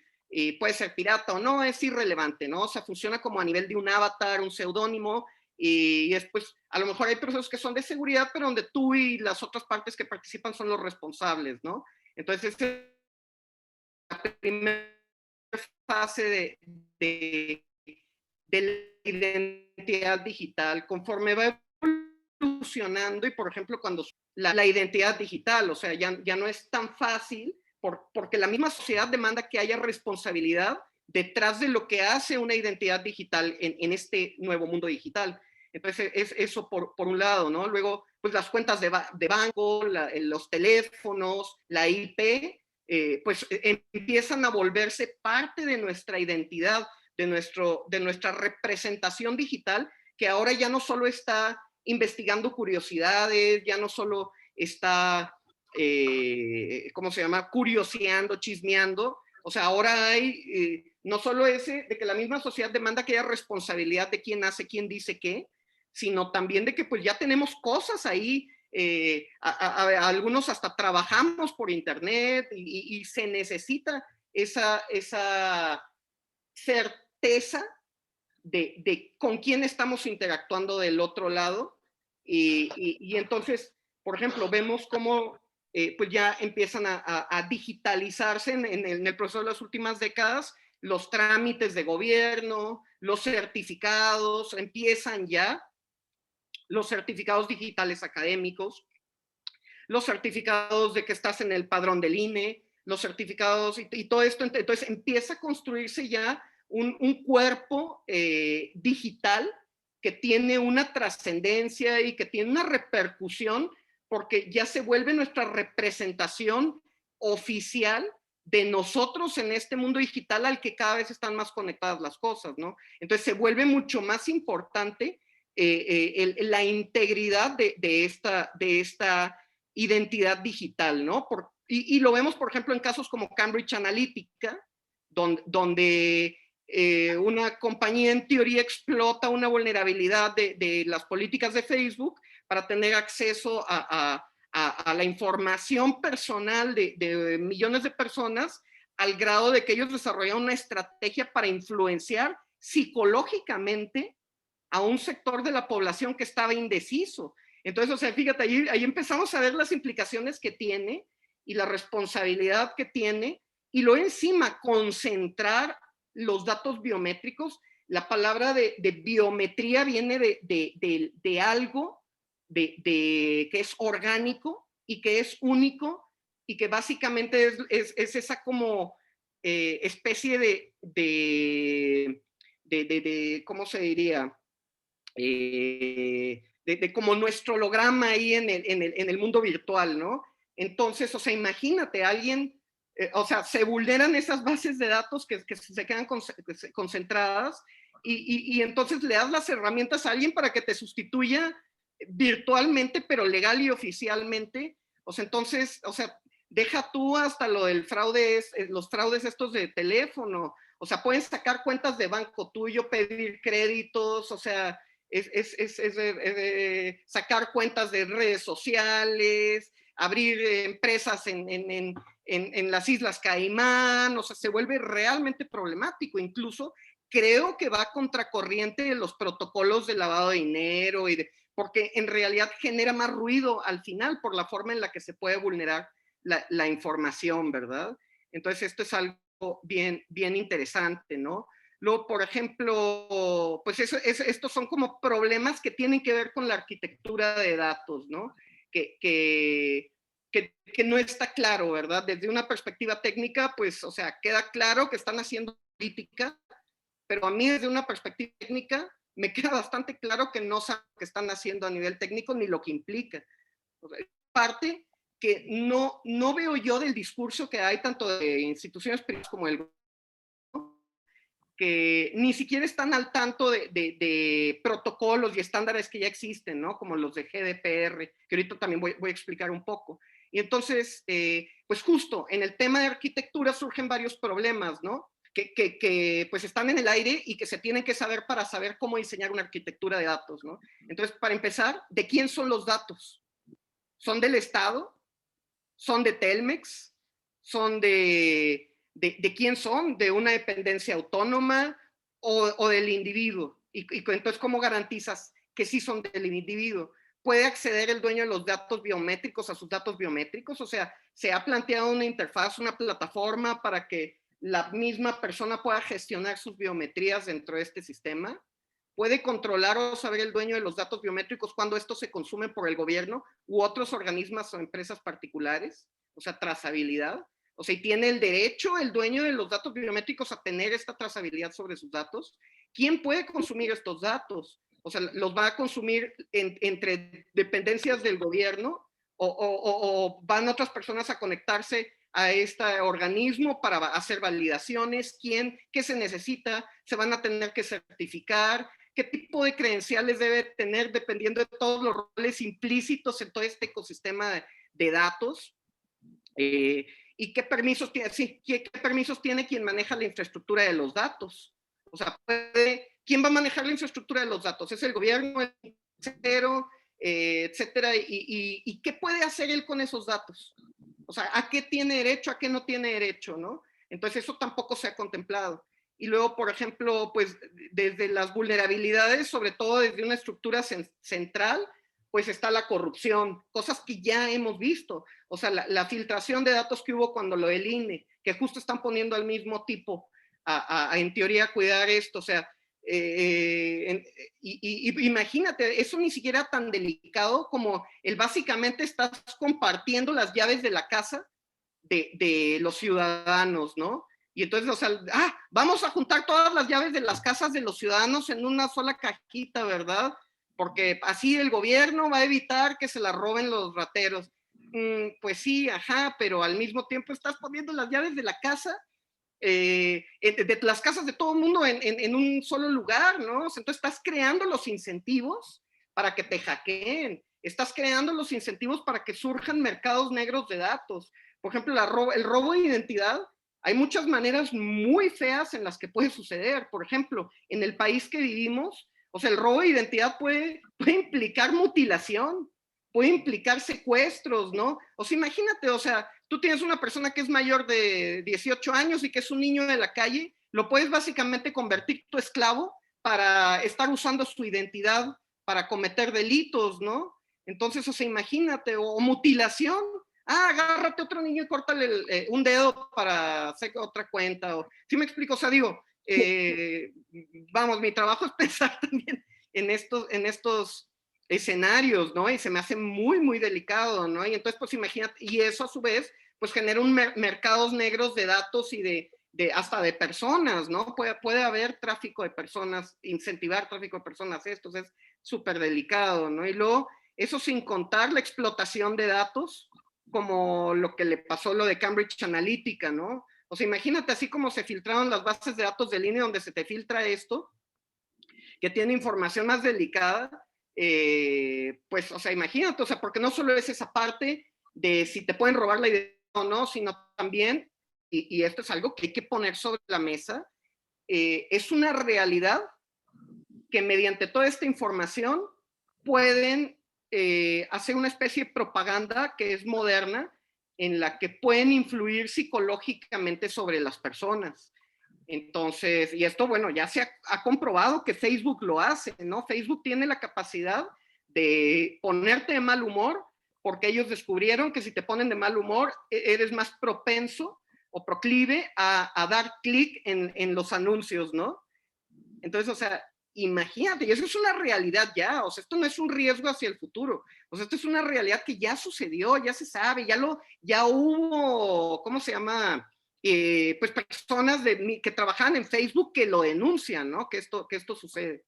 Speaker 4: puede ser pirata o no, es irrelevante, ¿no? O sea, funciona como a nivel de un avatar, un seudónimo, y después a lo mejor hay procesos que son de seguridad, pero donde tú y las otras partes que participan son los responsables, ¿no? Entonces, esa es la primera fase de la identidad digital. Conforme va evolucionando y, por ejemplo, cuando la identidad digital, o sea, ya no es tan fácil porque la misma sociedad demanda que haya responsabilidad detrás de lo que hace una identidad digital en este nuevo mundo digital. Entonces, es eso por un lado, ¿no? Luego, pues las cuentas de banco, los teléfonos, la IP, empiezan a volverse parte de nuestra identidad, de nuestra representación digital, que ahora ya no solo está investigando curiosidades, ya no solo está, ¿cómo se llama?, curioseando, chismeando. O sea, ahora hay no solo ese de que la misma sociedad demanda que haya responsabilidad de quién hace, quién dice qué, sino también de que pues ya tenemos cosas ahí, algunos hasta trabajamos por internet y se necesita esa certeza de con quién estamos interactuando del otro lado. Y entonces, por ejemplo, vemos cómo pues ya empiezan a digitalizarse en el proceso de las últimas décadas los trámites de gobierno, los certificados, empiezan ya los certificados digitales académicos, los certificados de que estás en el padrón del INE, los certificados y todo esto. Entonces empieza a construirse ya un cuerpo digital que tiene una trascendencia y que tiene una repercusión, porque ya se vuelve nuestra representación oficial de nosotros en este mundo digital al que cada vez están más conectadas las cosas, ¿no? Entonces se vuelve mucho más importante la integridad de esta identidad digital, ¿no? Y lo vemos, por ejemplo, en casos como Cambridge Analytica, donde una compañía en teoría explota una vulnerabilidad de las políticas de Facebook para tener acceso a la información personal de millones de personas, al grado de que ellos desarrollaron una estrategia para influenciar psicológicamente a un sector de la población que estaba indeciso. Entonces, o sea, fíjate, ahí empezamos a ver las implicaciones que tiene y la responsabilidad que tiene, y luego encima concentrar los datos biométricos. La palabra de biometría viene de algo que es orgánico y que es único y que básicamente es esa como especie de ¿cómo se diría? Como nuestro holograma ahí en el mundo virtual, ¿no? Entonces, o sea, imagínate, alguien, o sea, se vulneran esas bases de datos que se quedan concentradas y entonces le das las herramientas a alguien para que te sustituya virtualmente, pero legal y oficialmente. O sea, entonces, o sea, deja tú hasta lo del fraude, los fraudes estos de teléfono. O sea, pueden sacar cuentas de banco tuyo, pedir créditos, o sea, sacar cuentas de redes sociales, abrir empresas en las Islas Caimán. O sea, se vuelve realmente problemático. Incluso creo que va contracorriente de los protocolos de lavado de dinero, porque en realidad genera más ruido al final por la forma en la que se puede vulnerar la información, ¿verdad? Entonces esto es algo bien interesante, ¿no? Luego, por ejemplo, pues estos son como problemas que tienen que ver con la arquitectura de datos, ¿no? Que no está claro, ¿verdad? Desde una perspectiva técnica, pues, o sea, queda claro que están haciendo política, pero a mí desde una perspectiva técnica me queda bastante claro que no saben lo que están haciendo a nivel técnico ni lo que implica. O sea, parte que no veo yo del discurso que hay tanto de instituciones privadas como el gobierno, que ni siquiera están al tanto de protocolos y estándares que ya existen, ¿no? Como los de GDPR, que ahorita también voy a explicar un poco. Y entonces, pues justo en el tema de arquitectura surgen varios problemas, ¿no? Que pues están en el aire y que se tienen que saber para saber cómo diseñar una arquitectura de datos, ¿no? Entonces, para empezar, ¿de quién son los datos? ¿Son del Estado? ¿Son de Telmex? ¿Son de quién son? ¿De una dependencia autónoma o del individuo? Y entonces, ¿cómo garantizas que sí son del individuo? ¿Puede acceder el dueño de los datos biométricos a sus datos biométricos? O sea, ¿se ha planteado una interfaz, una plataforma para que la misma persona pueda gestionar sus biometrías dentro de este sistema? ¿Puede controlar o saber el dueño de los datos biométricos cuando estos se consumen por el gobierno u otros organismos o empresas particulares? O sea, trazabilidad. O sea, ¿y tiene el derecho el dueño de los datos biométricos a tener esta trazabilidad sobre sus datos? ¿Quién puede consumir estos datos? O sea, ¿los va a consumir entre dependencias del gobierno o van otras personas a conectarse a este organismo para hacer validaciones, qué se necesita, se van a tener que certificar, qué tipo de credenciales debe tener dependiendo de todos los roles implícitos en todo este ecosistema de datos, y qué permisos tiene, sí, qué permisos tiene quien maneja la infraestructura de los datos. O sea, ¿quién va a manejar la infraestructura de los datos? ¿Es el gobierno, el tercero, etcétera? ¿Y qué puede hacer él con esos datos? O sea, ¿a qué tiene derecho, a qué no tiene derecho, no? Entonces eso tampoco se ha contemplado. Y luego, por ejemplo, pues desde las vulnerabilidades, sobre todo desde una estructura central, pues está la corrupción, cosas que ya hemos visto. O sea, la filtración de datos que hubo cuando lo del INE, que justo están poniendo al mismo tipo en teoría cuidar esto. O sea, imagínate, eso ni siquiera tan delicado como básicamente estás compartiendo las llaves de la casa de los ciudadanos, ¿no? Y entonces, o sea, vamos a juntar todas las llaves de las casas de los ciudadanos en una sola cajita, ¿verdad? Porque así el gobierno va a evitar que se las roben los rateros. Pues sí, ajá, pero al mismo tiempo estás poniendo las llaves de la casa, de las casas de todo el mundo en un solo lugar, ¿no? Entonces estás creando los incentivos para que te hackeen, estás creando los incentivos para que surjan mercados negros de datos. Por ejemplo, el robo de identidad, hay muchas maneras muy feas en las que puede suceder. Por ejemplo, en el país que vivimos, o sea, el robo de identidad puede implicar mutilación, puede implicar secuestros, ¿no? O sea, imagínate, o sea, tú tienes una persona que es mayor de 18 años y que es un niño de la calle, lo puedes básicamente convertir tu esclavo para estar usando su identidad para cometer delitos, ¿no? Entonces, o sea, imagínate, o mutilación. Agárrate otro niño y córtale un dedo para hacer otra cuenta. ¿Sí me explico? O sea, digo, vamos, mi trabajo es pensar también en estos escenarios, ¿no? Y se me hace muy, muy delicado, ¿no? Y entonces, pues imagínate, y eso a su vez, pues genera mercados negros de datos y hasta de personas, ¿no? Puede haber tráfico de personas, incentivar tráfico de personas, esto es súper delicado, ¿no? Y luego, eso sin contar la explotación de datos, como lo que le pasó lo de Cambridge Analytica, ¿no? O sea, imagínate así como se filtraron las bases de datos de línea donde se te filtra esto, que tiene información más delicada, pues, o sea, imagínate, o sea, porque no solo es esa parte de si te pueden robar la idea o no, sino también, y esto es algo que hay que poner sobre la mesa, es una realidad que mediante toda esta información pueden hacer una especie de propaganda que es moderna, en la que pueden influir psicológicamente sobre las personas. Entonces, y esto, bueno, ya se ha comprobado que Facebook lo hace, ¿no? Facebook tiene la capacidad de ponerte de mal humor, porque ellos descubrieron que si te ponen de mal humor, eres más propenso o proclive a dar clic en los anuncios, ¿no? Entonces, o sea, imagínate, y eso es una realidad ya, o sea, esto no es un riesgo hacia el futuro, o sea, esto es una realidad que ya sucedió, ya se sabe, ya hubo, ¿cómo se llama? Pues personas que trabajaban en Facebook que lo denuncian, ¿no? Que esto sucede.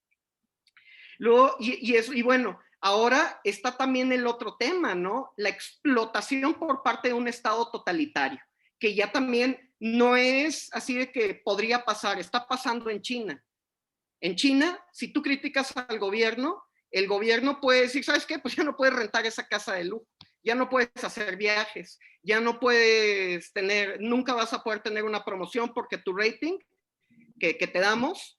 Speaker 4: Luego, y bueno, ahora está también el otro tema, ¿no? La explotación por parte de un Estado totalitario, que ya también no es así de que podría pasar, está pasando en China. En China, si tú criticas al gobierno, el gobierno puede decir, ¿sabes qué? Pues ya no puedes rentar esa casa de lujo, ya no puedes hacer viajes, ya no puedes nunca vas a poder tener una promoción porque tu rating que te damos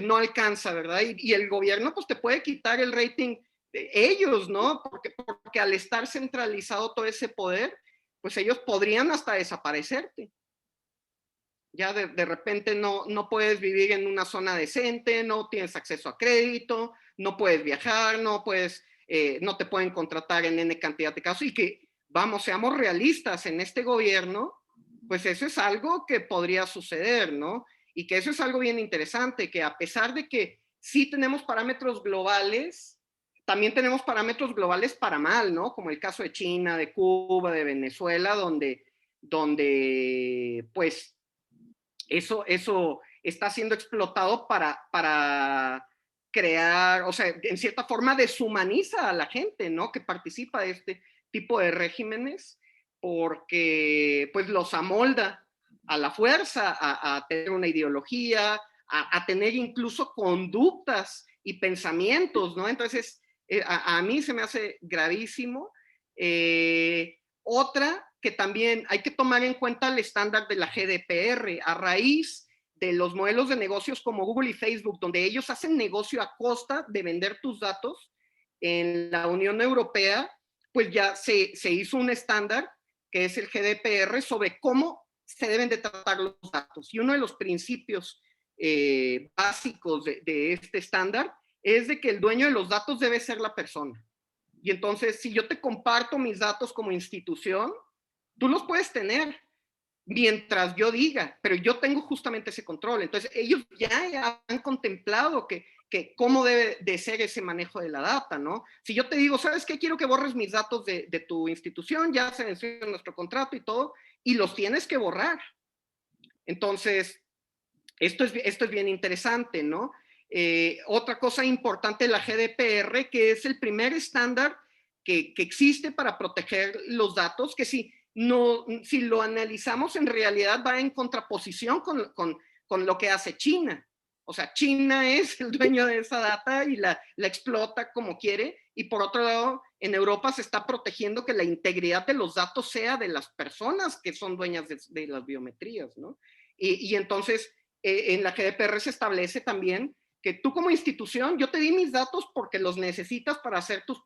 Speaker 4: no alcanza, ¿verdad? Y el gobierno pues te puede quitar el rating de ellos, ¿no? Porque al estar centralizado todo ese poder, pues ellos podrían hasta desaparecerte. Ya de repente no puedes vivir en una zona decente, no tienes acceso a crédito, no puedes viajar, no te pueden contratar en N cantidad de casos, y que, vamos, seamos realistas, en este gobierno, pues eso es algo que podría suceder, ¿no? Y que eso es algo bien interesante, que a pesar de que sí tenemos parámetros globales, también tenemos parámetros globales para mal, ¿no? Como el caso de China, de Cuba, de Venezuela, donde pues eso está siendo explotado para crear, o sea, en cierta forma deshumaniza a la gente, ¿no? Que participa de este tipo de regímenes. porque pues los amolda a la fuerza, a tener una ideología, a tener incluso conductas y pensamientos, ¿no? Entonces, a mí se me hace gravísimo. Otra que también hay que tomar en cuenta el estándar de la GDPR, a raíz de los modelos de negocios como Google y Facebook, donde ellos hacen negocio a costa de vender tus datos, en la Unión Europea, pues ya se hizo un estándar que es el GDPR sobre cómo se deben de tratar los datos. Y uno de los principios básicos de este estándar es de que el dueño de los datos debe ser la persona. Y entonces, si yo te comparto mis datos como institución, tú los puedes tener mientras yo diga, pero yo tengo justamente ese control. Entonces, ellos ya han contemplado que cómo debe de ser ese manejo de la data, ¿no? Si yo te digo, ¿sabes qué? Quiero que borres mis datos de tu institución, ya se menciona en nuestro contrato y todo, y los tienes que borrar. Entonces, esto es bien interesante, ¿no? Otra cosa importante de la GDPR, que es el primer estándar que existe para proteger los datos, que si lo analizamos en realidad va en contraposición con lo que hace China. O sea, China es el dueño de esa data y la explota como quiere, y por otro lado, en Europa se está protegiendo que la integridad de los datos sea de las personas que son dueñas de las biometrías, ¿no? Y entonces, en la GDPR se establece también que tú como institución, yo te di mis datos porque los necesitas para hacer tu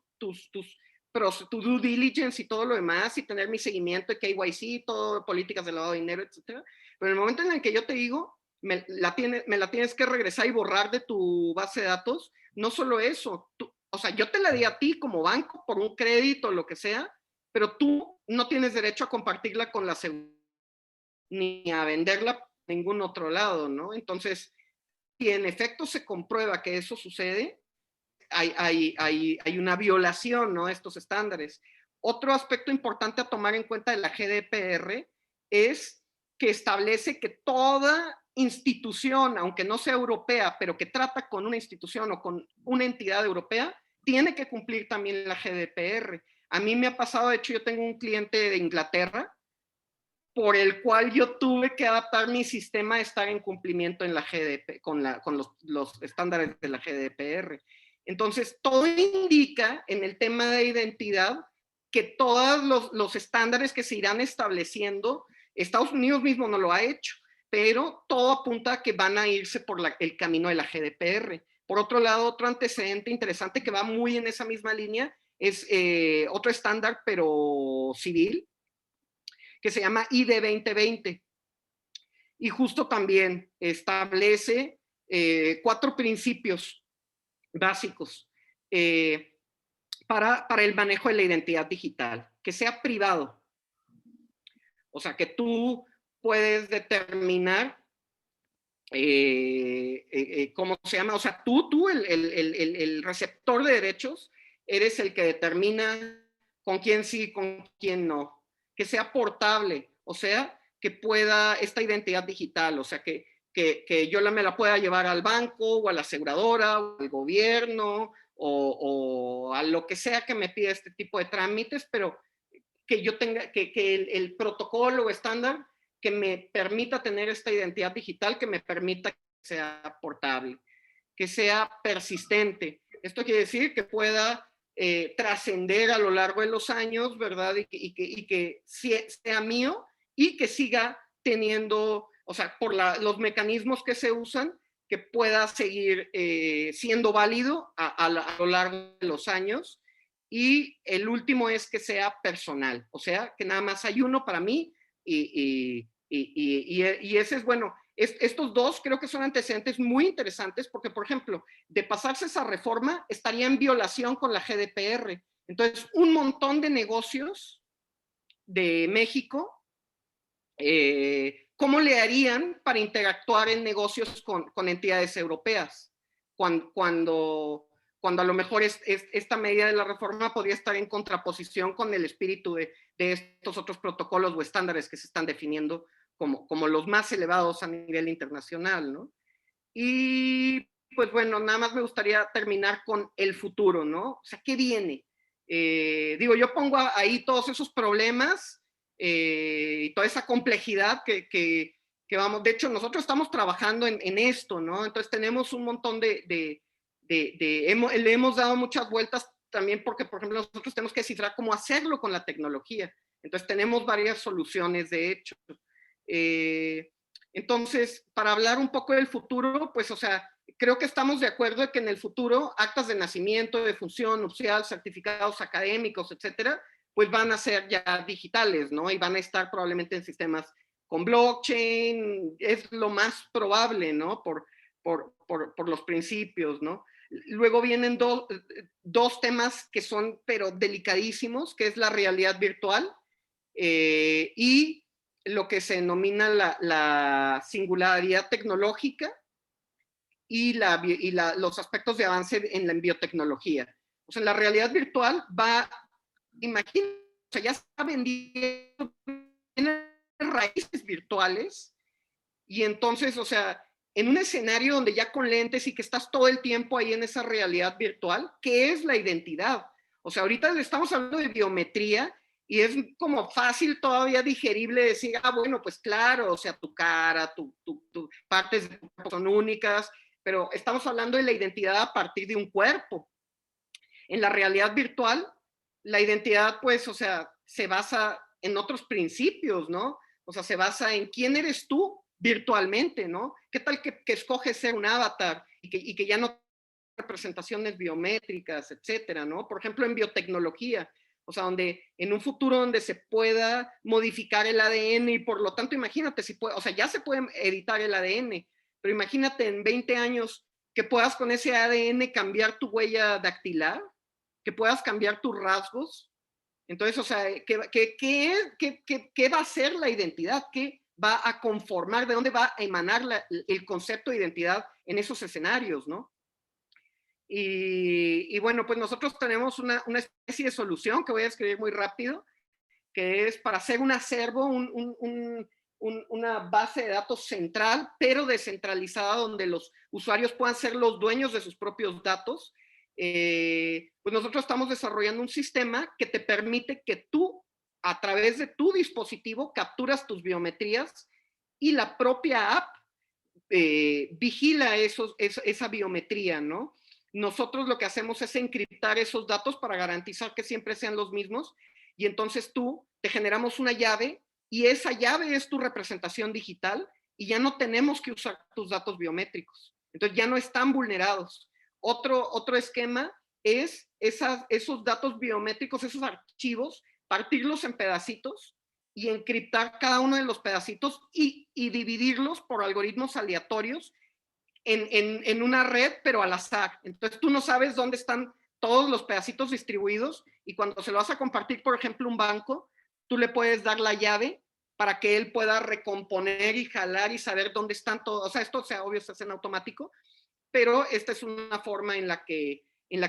Speaker 4: due diligence y todo lo demás, y tener mi seguimiento de KYC, todo, políticas de lavado de dinero, etcétera. Pero en el momento en el que yo te digo, me la tienes que regresar y borrar de tu base de datos, no solo eso, o sea, yo te la di a ti como banco por un crédito o lo que sea, pero tú no tienes derecho a compartirla con la seguridad ni a venderla a ningún otro lado, ¿no? Entonces, si en efecto se comprueba que eso sucede, hay una violación, ¿no?, a estos estándares. Otro aspecto importante a tomar en cuenta de la GDPR es que establece que toda institución, aunque no sea europea, pero que trata con una institución o con una entidad europea, tiene que cumplir también la GDPR. A mí me ha pasado, de hecho, yo tengo un cliente de Inglaterra por el cual yo tuve que adaptar mi sistema a estar en cumplimiento en la GDP, con los estándares de la GDPR. Entonces, todo indica en el tema de identidad que todos los estándares que se irán estableciendo, Estados Unidos mismo no lo ha hecho, pero todo apunta a que van a irse por el camino de la GDPR. Por otro lado, otro antecedente interesante que va muy en esa misma línea es otro estándar, pero civil, que se llama ID 2020. Y justo también establece 4 principios básicos para el manejo de la identidad digital. Que sea privado. O sea, que tú puedes determinar ¿cómo se llama? O sea, tú el receptor de derechos, eres el que determina con quién sí, con quién no. Que sea portable, o sea, que pueda esta identidad digital, o sea, que yo me la pueda llevar al banco o a la aseguradora o al gobierno o a lo que sea que me pida este tipo de trámites, pero que yo tenga, que el protocolo o estándar que me permita tener esta identidad digital, que me permita que sea portable, que sea persistente. Esto quiere decir que pueda trascender a lo largo de los años, ¿verdad? Y que sea mío y que siga teniendo, o sea, por los mecanismos que se usan, que pueda seguir siendo válido a lo largo de los años. Y el último es que sea personal, o sea, que nada más hay uno para mí y ese es, bueno, estos dos creo que son antecedentes muy interesantes porque, por ejemplo, de pasarse esa reforma estaría en violación con la GDPR. Entonces, un montón de negocios de México, ¿cómo le harían para interactuar en negocios con entidades europeas? Cuando a lo mejor esta medida de la reforma podría estar en contraposición con el espíritu de estos otros protocolos o estándares que se están definiendo como los más elevados a nivel internacional, ¿no? Y pues bueno, nada más me gustaría terminar con el futuro, ¿no? O sea, ¿qué viene? Digo, yo pongo ahí todos esos problemas y toda esa complejidad que vamos, de hecho nosotros estamos trabajando en esto, ¿no? Entonces tenemos un montón le hemos dado muchas vueltas también porque, por ejemplo, nosotros tenemos que descifrar cómo hacerlo con la tecnología. Entonces tenemos varias soluciones, de hecho. Entonces, para hablar un poco del futuro, pues, o sea, creo que estamos de acuerdo de que en el futuro actas de nacimiento, de función nupcial, certificados académicos, etcétera, pues van a ser ya digitales, ¿no? Y van a estar probablemente en sistemas con blockchain, es lo más probable, ¿no? Por los principios, ¿no? Luego vienen dos temas que son, pero delicadísimos, que es la realidad virtual y lo que se denomina la singularidad tecnológica y los aspectos de avance en la biotecnología. O sea, la realidad virtual va, imagínate, o sea, ya está vendiendo raíces virtuales y entonces, o sea, en un escenario donde ya con lentes y que estás todo el tiempo ahí en esa realidad virtual, ¿qué es la identidad? O sea, ahorita estamos hablando de biometría y es como fácil todavía digerible decir, bueno, pues claro, o sea, tu cara, tu partes de tu cuerpo son únicas, pero estamos hablando de la identidad a partir de un cuerpo. En la realidad virtual, la identidad, pues, o sea, se basa en otros principios, ¿no? O sea, se basa en quién eres tú virtualmente, ¿no? ¿Qué tal que escoges ser un avatar y que ya no representaciones biométricas, etcétera, ¿no? Por ejemplo, en biotecnología, o sea, donde en un futuro donde se pueda modificar el ADN y por lo tanto, imagínate, si puede, o sea, ya se puede editar el ADN, pero imagínate en 20 años que puedas con ese ADN cambiar tu huella dactilar, que puedas cambiar tus rasgos. Entonces, o sea, ¿qué va a ser la identidad? ¿Qué va a conformar? ¿De dónde va a emanar el concepto de identidad en esos escenarios, no? Y bueno, pues nosotros tenemos una especie de solución que voy a escribir muy rápido, que es para hacer un acervo, una base de datos central, pero descentralizada, donde los usuarios puedan ser los dueños de sus propios datos. Pues nosotros estamos desarrollando un sistema que te permite que tú, a través de tu dispositivo, capturas tus biometrías y la propia app vigila esa biometría, ¿no? Nosotros lo que hacemos es encriptar esos datos para garantizar que siempre sean los mismos y entonces te generamos una llave y esa llave es tu representación digital y ya no tenemos que usar tus datos biométricos. Entonces ya no están vulnerados. Otro esquema es esos datos biométricos, esos archivos, partirlos en pedacitos y encriptar cada uno de los pedacitos y dividirlos por algoritmos aleatorios en una red, pero al azar. Entonces tú no sabes dónde están todos los pedacitos distribuidos y cuando se lo vas a compartir, por ejemplo, un banco, tú le puedes dar la llave para que él pueda recomponer y jalar y saber dónde están todos. O sea, esto, obvio, se hace en automático, pero esta es una forma en la que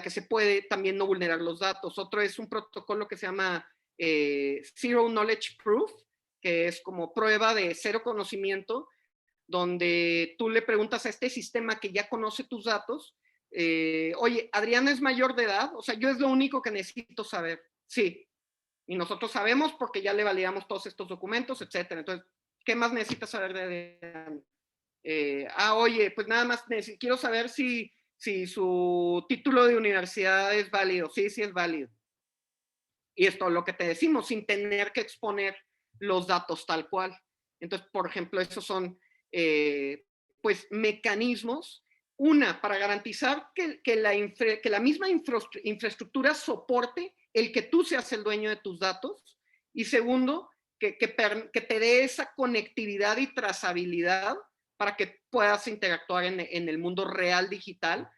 Speaker 4: se puede también no vulnerar los datos. Otro es un protocolo que se llama Zero Knowledge Proof, que es como prueba de cero conocimiento, donde tú le preguntas a este sistema que ya conoce tus datos, oye, ¿Adriana es mayor de edad? O sea, yo es lo único que necesito saber. Sí. Y nosotros sabemos porque ya le validamos todos estos documentos, etcétera. Entonces, ¿qué más necesitas saber de Adriana? Oye, pues nada más quiero saber si su título de universidad es válido. Sí, sí es válido. Y esto es lo que te decimos, sin tener que exponer los datos tal cual. Entonces, por ejemplo, esos son pues mecanismos, para garantizar que la misma infraestructura soporte el que tú seas el dueño de tus datos, y segundo, que te dé esa conectividad y trazabilidad para que puedas interactuar en el mundo real digital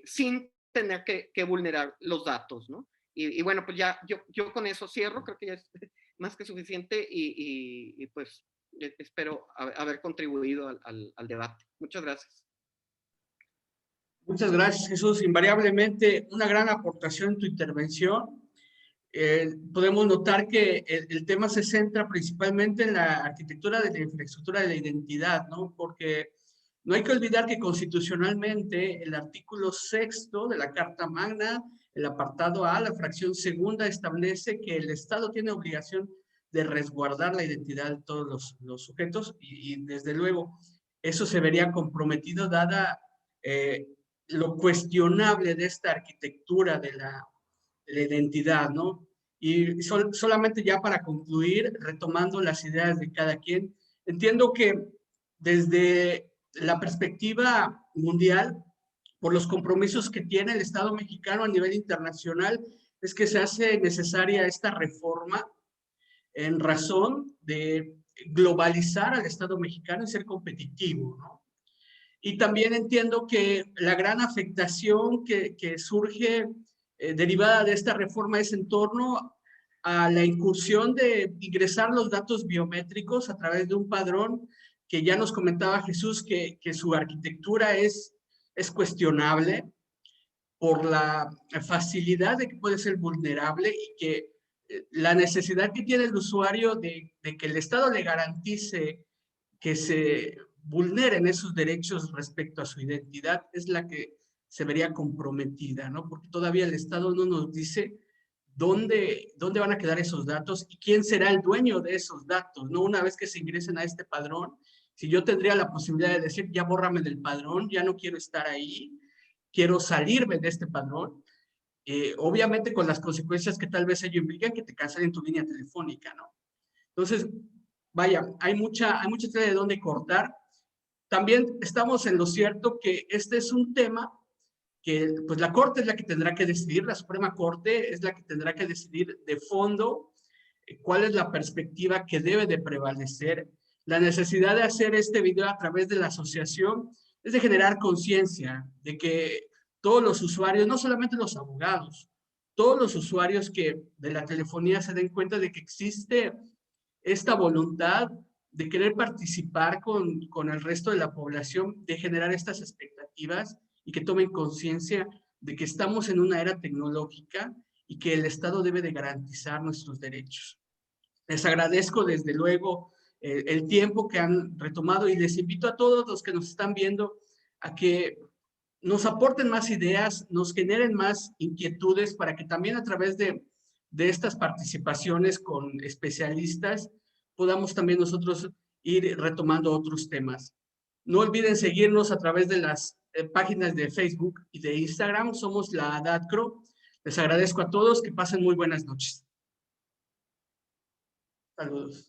Speaker 4: sin tener que vulnerar los datos, ¿no? Y bueno, pues ya yo con eso cierro, creo que ya es más que suficiente y pues espero haber contribuido al debate. Muchas gracias.
Speaker 1: Muchas gracias, Jesús. Invariablemente una gran aportación en tu intervención. Podemos notar que el tema se centra principalmente en la arquitectura de la infraestructura de la identidad, ¿no? Porque No hay que olvidar que constitucionalmente el artículo 6º de la Carta Magna, el apartado A, la fracción segunda, establece que el Estado tiene obligación de resguardar la identidad de todos los sujetos y desde luego eso se vería comprometido dada lo cuestionable de esta arquitectura de la identidad, ¿no? Y solamente ya para concluir, retomando las ideas de cada quien, entiendo que desde la perspectiva mundial, por los compromisos que tiene el Estado mexicano a nivel internacional, es que se hace necesaria esta reforma en razón de globalizar al Estado mexicano y ser competitivo, ¿no? Y también entiendo que la gran afectación que surge derivada de esta reforma es en torno a la incursión de ingresar los datos biométricos a través de un padrón que ya nos comentaba Jesús que su arquitectura es cuestionable por la facilidad de que puede ser vulnerable y que la necesidad que tiene el usuario de que el Estado le garantice que se vulneren esos derechos respecto a su identidad es la que se vería comprometida, ¿no? Porque todavía el Estado no nos dice dónde van a quedar esos datos y quién será el dueño de esos datos, ¿no? Una vez que se ingresen a este padrón, si yo tendría la posibilidad de decir, ya bórrame del padrón, ya no quiero estar ahí, quiero salirme de este padrón, obviamente con las consecuencias que tal vez ello implica que te cancelen tu línea telefónica, ¿no? Entonces, vaya, hay mucha tela de dónde cortar. También estamos en lo cierto que este es un tema que pues la Corte es la que tendrá que decidir, la Suprema Corte es la que tendrá que decidir de fondo cuál es la perspectiva que debe de prevalecer. La necesidad de hacer este video a través de la asociación es de generar conciencia de que todos los usuarios, no solamente los abogados, todos los usuarios que de la telefonía se den cuenta de que existe esta voluntad de querer participar con el resto de la población, de generar estas expectativas y que tomen conciencia de que estamos en una era tecnológica y que el Estado debe de garantizar nuestros derechos. Les agradezco desde luego el tiempo que han retomado y les invito a todos los que nos están viendo a que nos aporten más ideas, nos generen más inquietudes para que también a través de estas participaciones con especialistas podamos también nosotros ir retomando otros temas. No olviden seguirnos a través de las páginas de Facebook y de Instagram. Somos la ADATCRO. Les agradezco a todos. Que pasen muy buenas noches. Saludos.